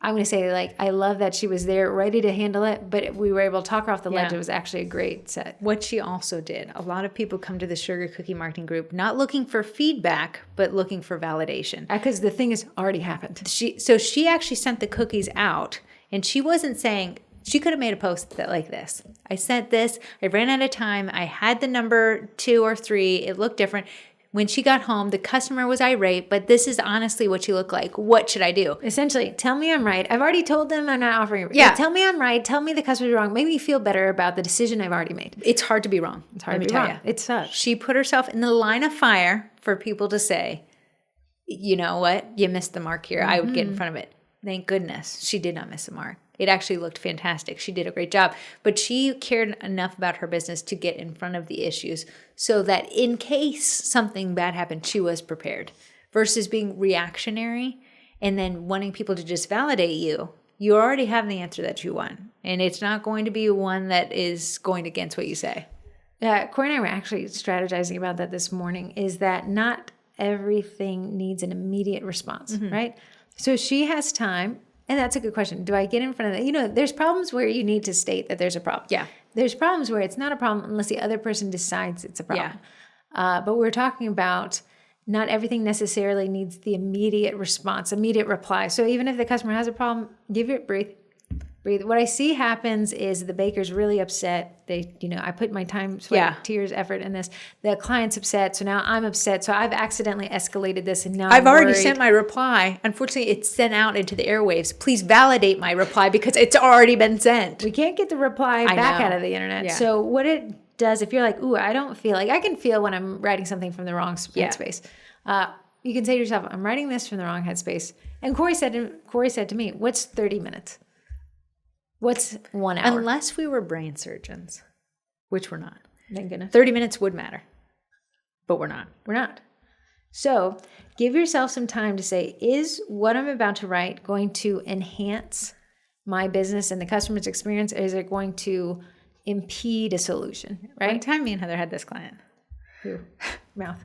I'm going to say, I love that she was there ready to handle it, but we were able to talk her off the ledge. It was actually a great set. What she also did, a lot of people come to the Sugar Cookie Marketing Group not looking for feedback, but looking for validation. Because the thing has already happened. So she actually sent the cookies out, and she wasn't saying, she could have made a post like this. I sent this. I ran out of time. I had the number 2 or 3. It looked different. When she got home, the customer was irate, but this is honestly what you look like. What should I do? Essentially, tell me I'm right. I've already told them I'm not offering it. Yeah. Tell me I'm right. Tell me the customer's wrong. Make me feel better about the decision I've already made. It's hard to be wrong. It's hard to be wrong. It sucks. She put herself in the line of fire for people to say, you know what? You missed the mark here. I would get in front of it. Thank goodness she did not miss the mark. It actually looked fantastic. She did a great job. But she cared enough about her business to get in front of the issues so that in case something bad happened, she was prepared. Versus being reactionary and then wanting people to just validate you. You already have the answer that you want. And it's not going to be one that is going against what you say. Yeah, Corrie and I were actually strategizing about that this morning, is that not everything needs an immediate response, right? So she has time. And that's a good question. Do I get in front of that? There's problems where you need to state that there's a problem. Yeah. There's problems where it's not a problem unless the other person decides it's a problem. Yeah. But we're talking about not everything necessarily needs the immediate response, immediate reply. So even if the customer has a problem, breathe. What I see happens is the baker's really upset. I put my time, sweat, tears, effort in this. The client's upset, so now I'm upset. So I've accidentally escalated this, and now I've already sent my reply. Unfortunately, it's sent out into the airwaves. Please validate my reply because it's already been sent. We can't get the reply back out of the internet. Yeah. So what it does, if you're like, ooh, I don't feel like, I can feel when I'm writing something from the wrong headspace. You can say to yourself, I'm writing this from the wrong headspace. And Corrie said to me, what's 30 minutes? What's 1 hour? Unless we were brain surgeons, which we're not. Thank goodness. 30 minutes would matter. But we're not. We're not. So give yourself some time to say, is what I'm about to write going to enhance my business and the customer's experience? Or is it going to impede a solution, right? One time me and Heather had this client. Who? Mouth.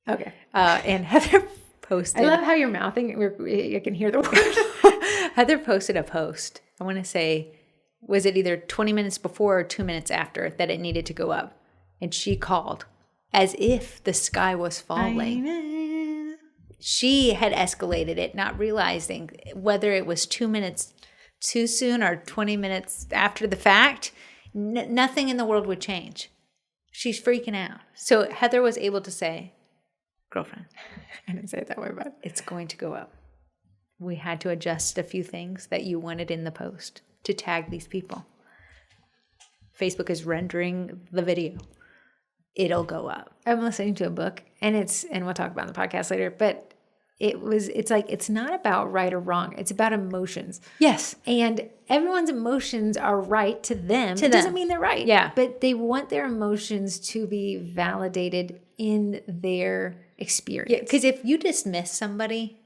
Okay. And Heather posted. I love how you're mouthing. You can hear the word. Heather posted a post. I want to say, was it either 20 minutes before or 2 minutes after that it needed to go up? And she called as if the sky was falling. She had escalated it, not realizing whether it was 2 minutes too soon or 20 minutes after the fact. Nothing in the world would change. She's freaking out. So Heather was able to say, girlfriend, I didn't say it that way, but it's going to go up. We had to adjust a few things that you wanted in the post to tag these people. Facebook is rendering the video. It'll go up. I'm listening to a book, and we'll talk about it in the podcast later, but it's not about right or wrong. It's about emotions. Yes. And everyone's emotions are right to them. It doesn't mean they're right. Yeah. But they want their emotions to be validated in their experience. Yeah, because if you dismiss somebody,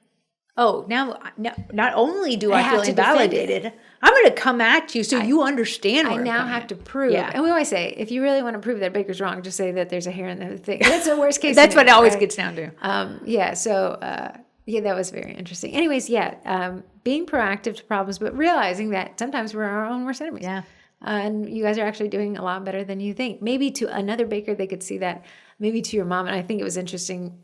not only do I feel have to defend invalidated, I'm going to come at you so you understand where I now have to prove. Yeah. And we always say, if you really want to prove that baker's wrong, just say that there's a hair in the thing. That's the worst case That's scenario, what it always right? gets down to. That was very interesting. Anyways, being proactive to problems, but realizing that sometimes we're our own worst enemies. Yeah. And you guys are actually doing a lot better than you think. Maybe to another baker, they could see that. Maybe to your mom. And I think it was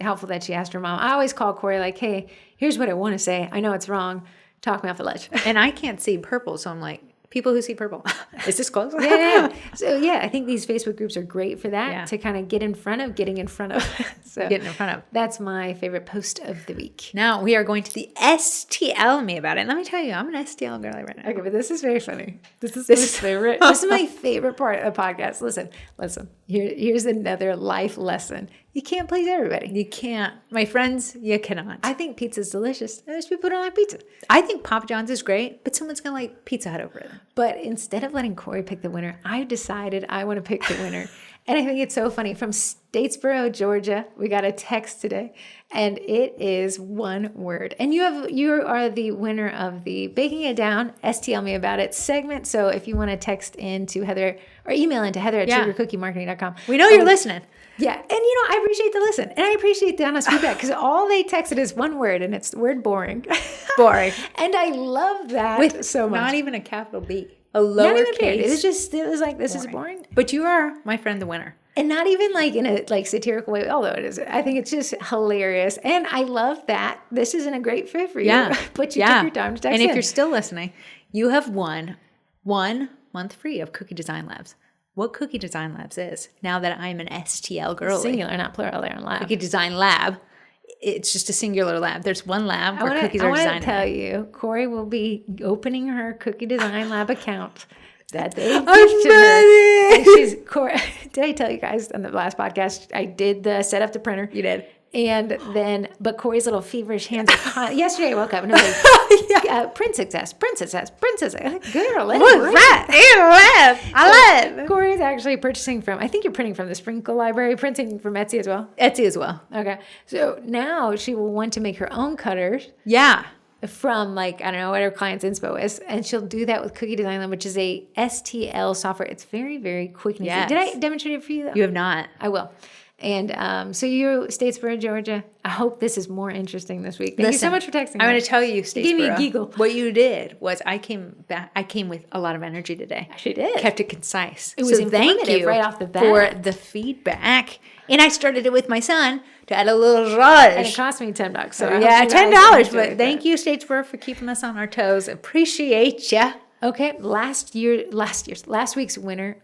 helpful that she asked her mom. I always call Corrie like, hey, here's what I want to say. I know it's wrong. Talk me off the ledge. And I can't see purple. So I'm like, people who see purple, is this close? Yeah. So I think these Facebook groups are great for that, Yeah. to kind of get in front of getting in front of. So Getting in front of. that's my favorite post of the week. Now we are going to the STL me about it. And let me tell you, I'm an STL girly right now. Okay, but this is very funny. This is my favorite. This is my favorite part of the podcast. Listen. Here's another life lesson. You can't please everybody. You can't. My friends, you cannot. I think pizza's delicious. There's people who don't like pizza. I think Papa John's is great, but someone's going to like Pizza Hut over it. But instead of letting Corrie pick the winner, I decided I want to pick the winner. And I think it's so funny. From Statesboro, Georgia, we got a text today, and it is one word. And you are the winner of the Baking It Down, STL Me About It segment. So if you want to text in to Heather or email in to Heather at sugarcookiemarketing.com. We know you're listening. Yeah. And I appreciate the listen. And I appreciate the honest feedback, because all they texted is one word, and it's the word boring. Boring. And I love that so much. Not even a capital B. A lowercase. It was like, this is boring. But you are, my friend, the winner. And not even like in a satirical way, although it is. I think it's just hilarious. And I love that this isn't a great fit for you. Yeah. But you took your time to text And in. if you're still listening, you have won 1 month free of Cookie Design Labs. What Cookie Design Labs is, now that I'm an STL girly. Singular, not plural there in lab. Cookie Design Lab. It's just a singular lab. There's one lab where cookies are designed. I want to tell you, Corrie will be opening her Cookie Design Lab account that they gifted her. Did I tell you guys on the last podcast, I did set up the printer? You did. And then, but Corey's little feverish hands are yesterday I woke up and I was like, print success. Girl, let it rip. I love. Corey's actually purchasing from, I think you're printing from the Sprinkle Library, printing from Etsy as well. Etsy as well. Okay. So now she will want to make her own cutters. Yeah. From what her client's inspo is. And she'll do that with Cookie Design Lab, which is a STL software. It's very, very quick and easy. Yes. Did I demonstrate it for you though? You have not. I will. And so you're Statesboro, Georgia. I hope this is more interesting this week. Thank you so much for texting. I'm going to tell you, Statesboro. Give me a giggle. What you did was I came with a lot of energy today. She did. Kept it concise. It was thank you right off the bat for the feedback. And I started it with my son to add a little rush. And it cost me $10. So $10. But thank you, Statesboro, for keeping us on our toes. Appreciate ya. Okay, last week's winner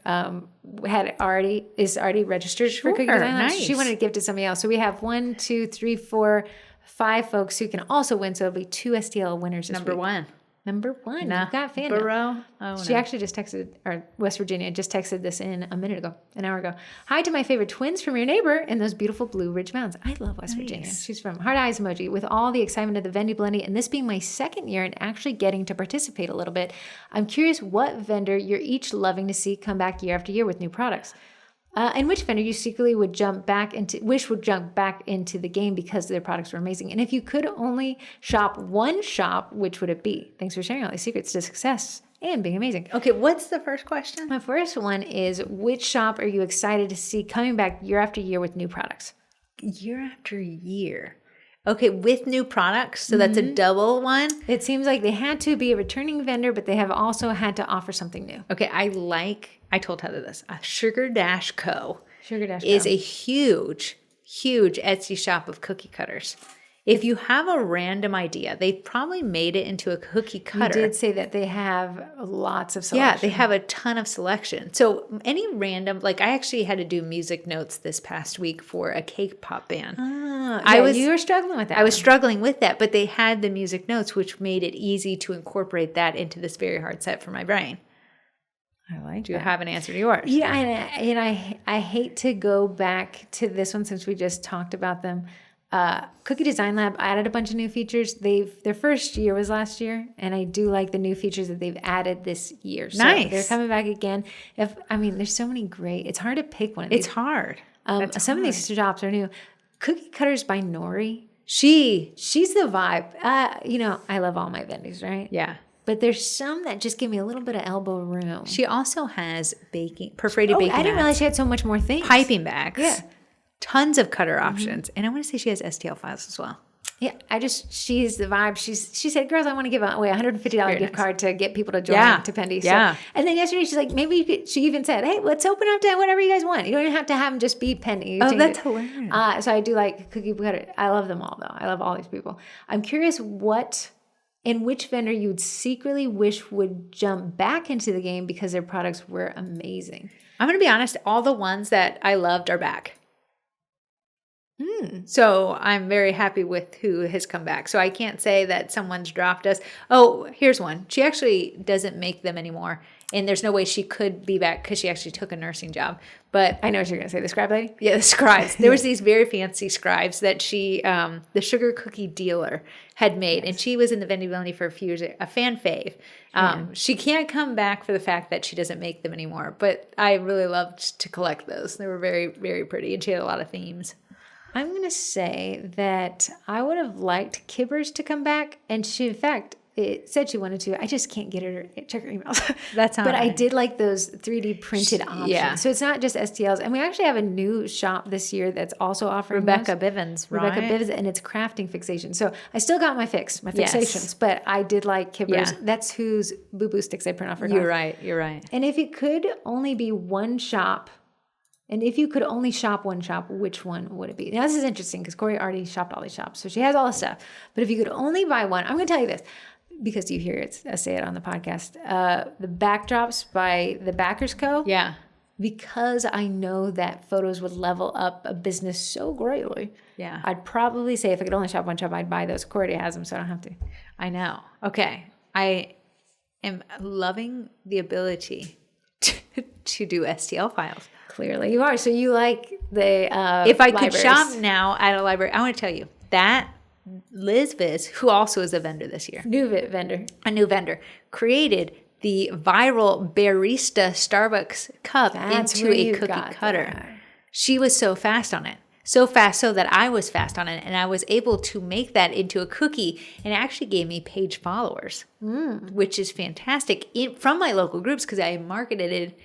is already registered for Cookie Design Lab. Nice. She wanted to give to somebody else. So we have 1, 2, 3, 4, 5 folks who can also win. So it'll be 2 STL winners this week. Number one. Nah. You've got fandom. She actually just texted, or West Virginia just texted this in an hour ago. Hi to my favorite twins from your neighbor in those beautiful Blue Ridge Mountains. I love West Virginia. She's from Heart Eyes emoji. With all the excitement of the Vendy Blendy and this being my second year and actually getting to participate a little bit, I'm curious what vendor you're each loving to see come back year after year with new products. And which vendor you secretly would jump back into the game because their products were amazing? And if you could only shop one shop, which would it be? Thanks for sharing all these secrets to success and being amazing. Okay, what's the first question? My first one is, which shop are you excited to see coming back year after year with new products? Year after year. Okay, with new products, so that's a double one. It seems like they had to be a returning vendor, but they have also had to offer something new. Okay, I told Heather this. Sugar Dash Co. Sugar Dash is Co. a huge Etsy shop of cookie cutters. If you have a random idea, they probably made it into a cookie cutter. You did say that they have lots of selection. Yeah, they have a ton of selection. So any random, like I actually had to do music notes this past week for a cake pop band. You were struggling with that. I was struggling with that, but they had the music notes, which made it easy to incorporate that into this very hard set for my brain. I like. Do you have an answer to yours? Yeah, and I hate to go back to this one since we just talked about them. Cookie Design Lab added a bunch of new features. Their first year was last year, and I do like the new features that they've added this year. So nice. They're coming back again. There's so many great. It's hard to pick one. It's hard. Some of these shops are new. Cookie Cutters by Nori. She's the vibe. I love all my vendors, right? Yeah. But there's some that just give me a little bit of elbow room. She also has perforated baking. I didn't realize she had so much more things. Piping bags. Yeah. Tons of cutter options. And I want to say she has STL files as well. Yeah, she's the vibe. She said, girls, I want to give away a $150 gift card to get people to join to Pendy. Yeah. So, and then yesterday she's like, maybe you could, she even said, hey, let's open up to whatever you guys want. You don't even have to have them just be Pendy. Oh, that's hilarious. So I do like Cookie Cutter. I love them all though. I love all these people. I'm curious which vendor you would secretly wish would jump back into the game because their products were amazing. I'm going to be honest. All the ones that I loved are back. So I'm very happy with who has come back. So I can't say that someone's dropped us. Oh, here's one. She actually doesn't make them anymore. And there's no way she could be back because she actually took a nursing job. But I know what you're going to say. The scribe lady? Yeah, the scribes. There was these very fancy scribes that she, the sugar cookie dealer, had made. Yes. And she was in the vending for a few years, a fan fave. She can't come back for the fact that she doesn't make them anymore. But I really loved to collect those. They were very, very pretty. And she had a lot of themes. I'm going to say that I would have liked Kibbers to come back. And she, in fact, it said she wanted to. I just can't get her to check her emails. That's all But right. I did like those 3D printed options. Yeah. So it's not just STLs. And we actually have a new shop this year that's also offering Rebecca Bivens, right? Rebecca Bivens, and it's crafting fixation. So I still got my fixations. Yes. But I did like Kibbers. Yeah. That's whose boo-boo sticks I print off her You're class. right. You're right. And if it could only be one shop, and if you could only shop one shop, which one would it be? Now, this is interesting because Corrie already shopped all these shops. So she has all the stuff. But if you could only buy one, I'm going to tell you this because you hear it, I say it on the podcast. The backdrops by the Backers Co. Yeah. Because I know that photos would level up a business so greatly. Yeah. I'd probably say if I could only shop one shop, I'd buy those. Corrie has them, so I don't have to. I know. Okay. I am loving the ability to do STL files. Clearly you are. So you like the if I libraries. could shop now at a library, I want to tell you that Liz Viz, who also is a vendor this year, a new vendor, created the viral barista Starbucks cup into a cookie cutter. That. She was so fast on it. So fast so that I was fast on it, and I was able to make that into a cookie, and it actually gave me page followers, which is fantastic from my local groups because I marketed it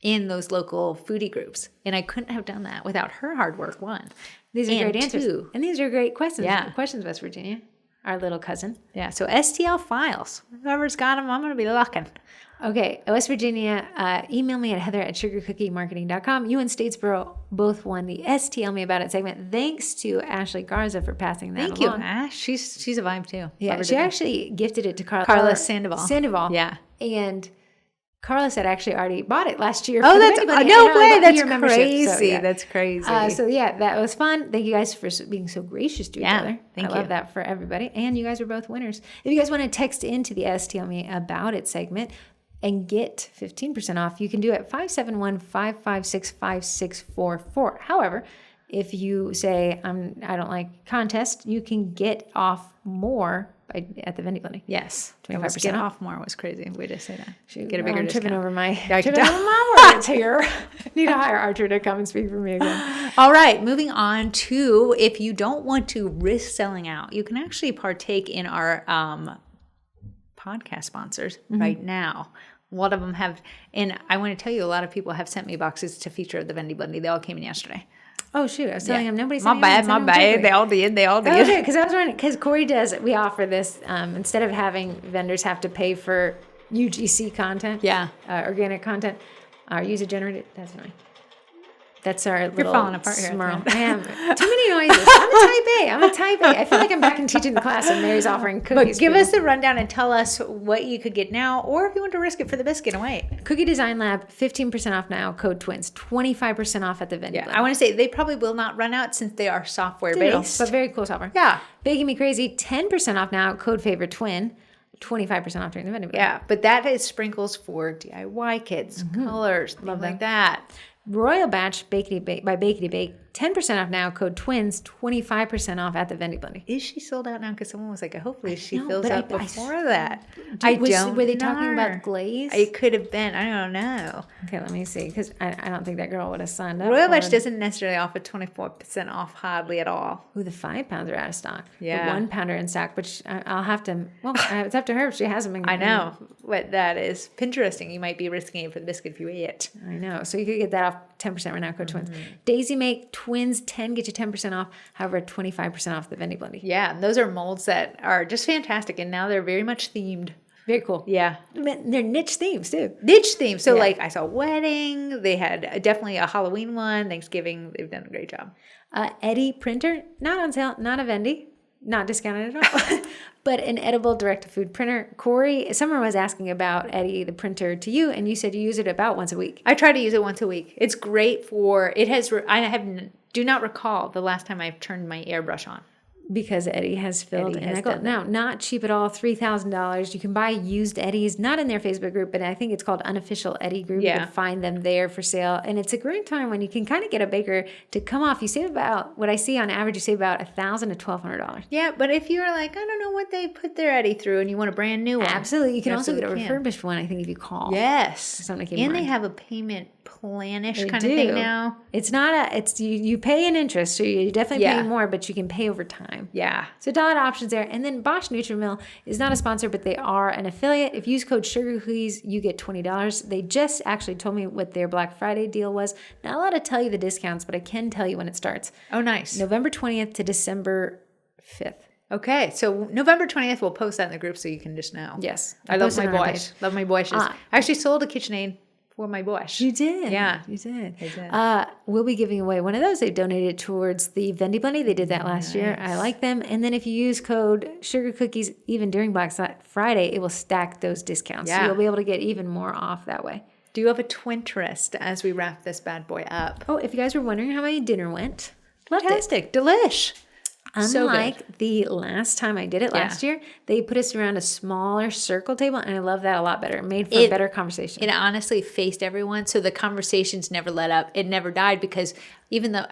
in those local foodie groups. And I couldn't have done that without her hard work, one. These are great answers. And these are great questions. Yeah. Questions, West Virginia. Our little cousin. Yeah, so STL files. Whoever's got them, I'm going to be looking. Okay, West Virginia, email me at heather@sugarcookiemarketing.com. You and Statesboro both won the STL Me About It segment. Thanks to Ashley Garza for passing that Thank along. you, Ash. She's a vibe, too. Yeah, she actually gifted it to Carla Sandoval. Yeah. And Carla said actually already bought it last year. Oh, that's no way. That's crazy. So, yeah. That's crazy. That was fun. Thank you guys for being so gracious to each other. Thank you. I love that for everybody. And you guys are both winners. If you guys want to text into the STL Me About It segment and get 15% off, you can do it at 571-556-5644. However, if you say, I don't like contest, you can get off more at the vending blending. Yes. 25% Get off. off more was crazy. Way to say that. Shoot, Get a bigger I'm discount. tripping over my can words here. Need to hire Archer to come and speak for me again. All right, moving on to, if you don't want to risk selling out, you can actually partake in our podcast sponsors right now. A lot of them have, and I want to tell you, a lot of people have sent me boxes to feature the Vending Blending. They all came in yesterday. Oh, shoot. I was telling him nobody's My bad. They all did. Okay, because I was wondering, because Corrie we offer this, instead of having vendors have to pay for UGC content, organic content, or user-generated, that's annoying. That's our little falling apart here. smurl. I am. Too many noises. I'm a type A. I feel like I'm back in teaching the class and Mary's offering cookies. But give us the rundown and tell us what you could get now, or if you want to risk it for the biscuit and wait. Cookie Design Lab, 15% off now, code TWINS, 25% off at the vending. I want to say they probably will not run out since they are software-based. But very cool software. Yeah. Baking Me Crazy, 10% off now, code favorite twin. 25% off during the vending. Yeah, but that is sprinkles for DIY kits, colors, things like that. Royal Batch Bakety Bake by Bakety Bake, 10% off now, code TWINS, 25% off at the vending blending. Is she sold out now? Because someone was like, hopefully she fills out before that. Were they talking about glaze? It could have been. I don't know. Okay, let me see, because I don't think that girl would have signed up. Royal Batch doesn't necessarily offer 24% off hardly at all. Ooh, the 5 pounds are out of stock. Yeah. The 1 pounder in stock, but I'll have to, it's up to her if she has them. I know what that is. Pinteresting. You might be risking it for the biscuit if you eat it. I know. So you could get that off 10% right now, code TWINS. Daisy Make Twins 10 get you 10% off. However, 25% off the vending blending. Yeah, and those are molds that are just fantastic, and now they're very much themed. Very cool. Yeah. They're niche themes too. Niche themes. So like I saw wedding. They had definitely a Halloween one. Thanksgiving. They've done a great job. Eddie printer, not on sale, not a Vendy. Not discounted at all, but an edible direct-to-food printer. Corrie, someone was asking about Eddie, the printer, to you, and you said you use it about once a week. I try to use it once a week. It's great for, do not recall the last time I've turned my airbrush on. Because Eddie has filled Now, not cheap at all, $3,000. You can buy used Eddies, not in their Facebook group, but I think it's called Unofficial Eddie Group. You can find them there for sale. And it's a great time when you can kind of get a baker to come off. You save about, what I see on average, you save about $1,000 to $1,200. Yeah, but if you're like, I don't know what they put their Eddie through and you want a brand new one. Absolutely. You can also get a refurbished one, I think, if you call. Yes. And they have a payment planish kind of thing now. It's not you pay an interest, so you're definitely paying more, but you can pay over time. Yeah. So dollar options there. And then Bosch Nutrimill is not a sponsor, but they are an affiliate. If you use code Sugar Cookies, you get $20. They just actually told me what their Black Friday deal was. Not allowed to tell you the discounts, but I can tell you when it starts. Oh, nice. November 20th to December 5th. Okay, so November 20th, we'll post that in the group so you can just know. Yes. I love my boys. Love my boys. I actually sold a KitchenAid for my boys. You did? Yeah. You did. I did. We'll be giving away one of those. They donated towards the Vendy Blending. They did that last year. I like them. And then if you use code Sugar Cookies, even during Black Friday, it will stack those discounts. Yeah. So you'll be able to get even more off that way. Do you have a Twinterest as we wrap this bad boy up? Oh, if you guys were wondering how my dinner went, fantastic. Delish. Unlike the last time I did it last year, they put us around a smaller circle table, and I love that a lot better. It made for better conversation. It honestly faced everyone, so the conversations never let up. It never died because even though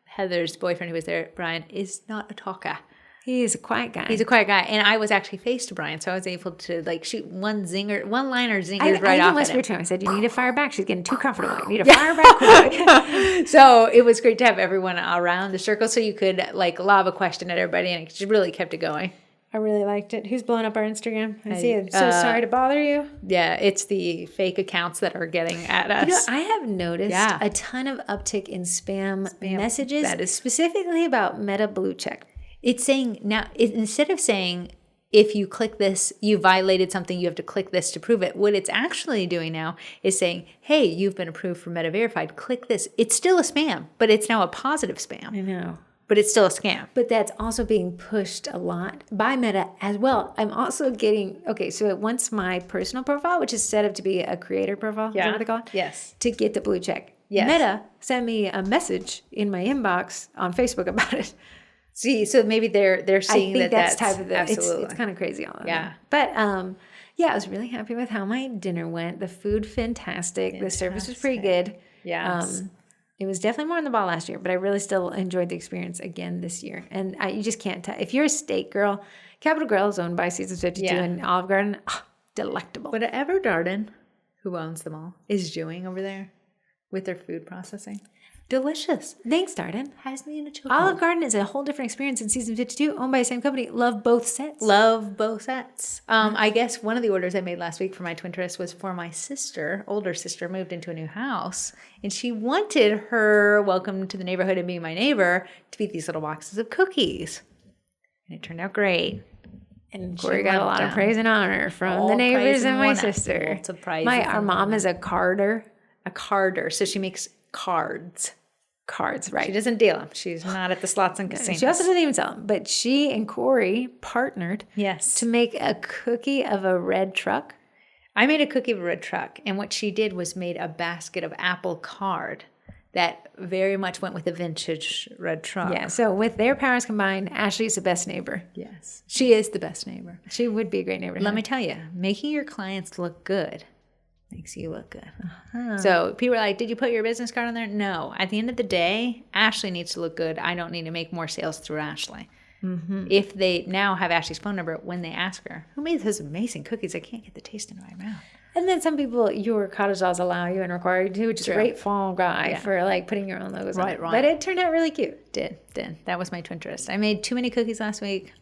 Heather's boyfriend who was there, Brian, is not a talker. He's a quiet guy. He's a quiet guy. And I was actually face to Brian, so I was able to shoot one-liner zingers right off whispered to him. I said, you need to fire back. She's getting too comfortable. You need to fire back quick. So it was great to have everyone around the circle so you could lob a question at everybody, and it just really kept it going. I really liked it. Who's blowing up our Instagram? I see it. So sorry to bother you. Yeah, it's the fake accounts that are getting at us. I have noticed a ton of uptick in spam messages. That is specifically about Meta Blue Check. It's saying now, instead of saying, if you click this, you violated something, you have to click this to prove it. What it's actually doing now is saying, hey, you've been approved for Meta Verified. Click this. It's still a spam, but it's now a positive spam. I know. But it's still a scam. But that's also being pushed a lot by Meta as well. I'm also getting, so once my personal profile, which is set up to be a creator profile, is that what they call it? Yes. To get the blue check. Yes. Meta sent me a message in my inbox on Facebook about it. See, so maybe they're seeing I think that's type of the, absolutely. It's kind of crazy all of Yeah. But I was really happy with how my dinner went. The food, fantastic. The service was pretty good. Yes. It was definitely more on the ball last year, but I really still enjoyed the experience again this year. And you just can't tell. If you're a steak girl, Capital Grill is owned by Seasons 52 and Olive Garden. Delectable. Whatever Darden, who owns them all, is doing over there with their food processing. Delicious. Thanks, Darden. Has me in a chokehold. Olive Garden is a whole different experience in Season 52, owned by the same company. Love both sets. Love both sets. I guess one of the orders I made last week for my Twinterest was for my sister. Older sister moved into a new house, and she wanted her welcome to the neighborhood and being my neighbor to be these little boxes of cookies. And it turned out great. And Corrie got a lot of praise and honor from the neighbors and my sister. Our mom is a carder. A carder. So she makes cards, right? She doesn't deal them. She's not at the slots and casinos. She also doesn't even sell them. But she and Corrie partnered to make a cookie of a red truck. I made a cookie of a red truck. And what she did was made a basket of apple card that very much went with a vintage red truck. Yeah, so with their powers combined, Ashley's the best neighbor. Yes, she is the best neighbor. She would be a great neighbor. Let me tell you, making your clients look good makes you look good. So people are like, did you put your business card on there? No. At the end of the day, Ashley needs to look good. I don't need to make more sales through Ashley. Mm-hmm. If they now have Ashley's phone number, when they ask her, who made those amazing cookies? I can't get the taste in my mouth. And then some people, your cottage laws allow you and require you to, which is a great fall guy for like putting your own logos on it. Right. But it turned out really cute. Did. That was my Twinterest. I made too many cookies last week.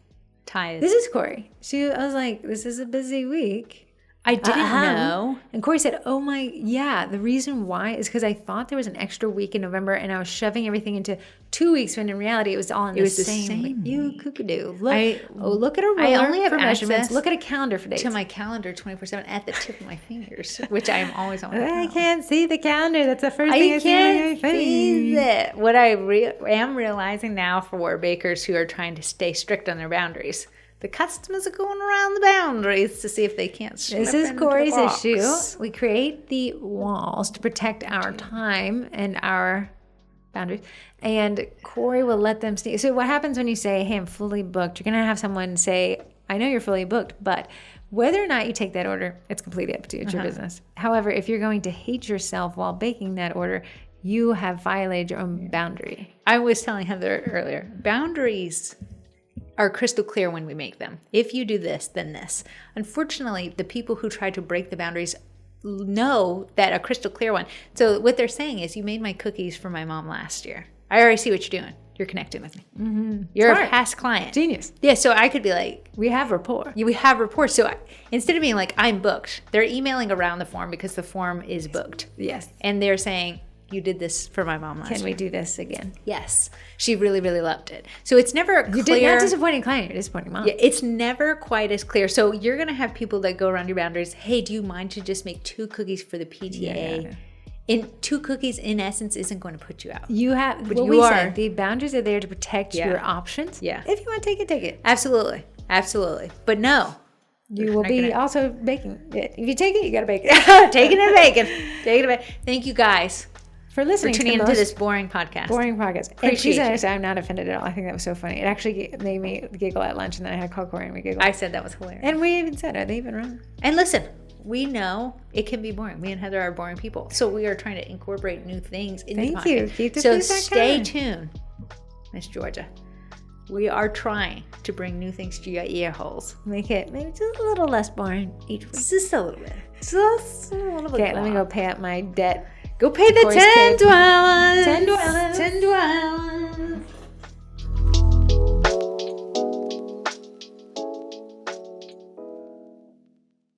Tired. This is Corrie. I was like, this is a busy week. I didn't know. And Corrie said, the reason why is because I thought there was an extra week in November and I was shoving everything into 2 weeks when in reality it was all in the same week. You kookadoo. Look at a ruler I only have for measurements. access Look at a calendar for dates. to my calendar 24/7 at the tip of my fingers, which I am always on. I can't see the calendar. That's the first thing I see on your face. It. What I am realizing now for bakers who are trying to stay strict on their boundaries, the customers are going around the boundaries to see if they can't slip This is into Corrie's the box. issue. We create the walls to protect our time and our boundaries. And Corrie will let them sneak. So what happens when you say, hey, I'm fully booked? You're going to have someone say, I know you're fully booked, but whether or not you take that order, it's completely up to you. It's your business. However, if you're going to hate yourself while baking that order, you have violated your own boundary. I was telling Heather earlier, boundaries are crystal clear when we make them. If you do this, then this. Unfortunately, the people who try to break the boundaries know that a crystal clear one. So what they're saying is, you made my cookies for my mom last year. I already see what you're doing. You're connecting with me. Mm-hmm. You're Smart. A past client. Genius. Yeah, so I could be like, we have rapport. We have rapport. So instead of being like, I'm booked, they're emailing around the form because the form is booked. Yes. And they're saying, you did this for my mom last year. Can we do this again? Yes. She really, really loved it. So it's never clear. You did not disappointing client, you're disappointing mom. Yeah, it's never quite as clear. So you're going to have people that go around your boundaries. Hey, do you mind to just make 2 cookies for the PTA? Yeah. And 2 cookies, in essence, isn't going to put you out. You have, but we said, the boundaries are there to protect your options. Yeah. If you want to take it, take it. Absolutely. But no. You will be also baking it. If you take it, you got to bake it. Taking and baking. Taking and baking. Thank you guys for listening for tuning into this boring podcast. And she said, I'm not offended at all. I think that was so funny. It actually made me giggle at lunch, and then I had to call Corrie and we giggled. I said that was hilarious. And we even said, are they even wrong? And listen, we know it can be boring. Me and Heather are boring people. So we are trying to incorporate new things into the podcast. Thank you. Keep the so feedback stay coming. tuned, Miss Georgia. We are trying to bring new things to your ear holes. Make it maybe just a little less boring each week. Just a little bit. Just a little bit. Okay, let me go pay up my debt. Go pay the $10. $10. $10.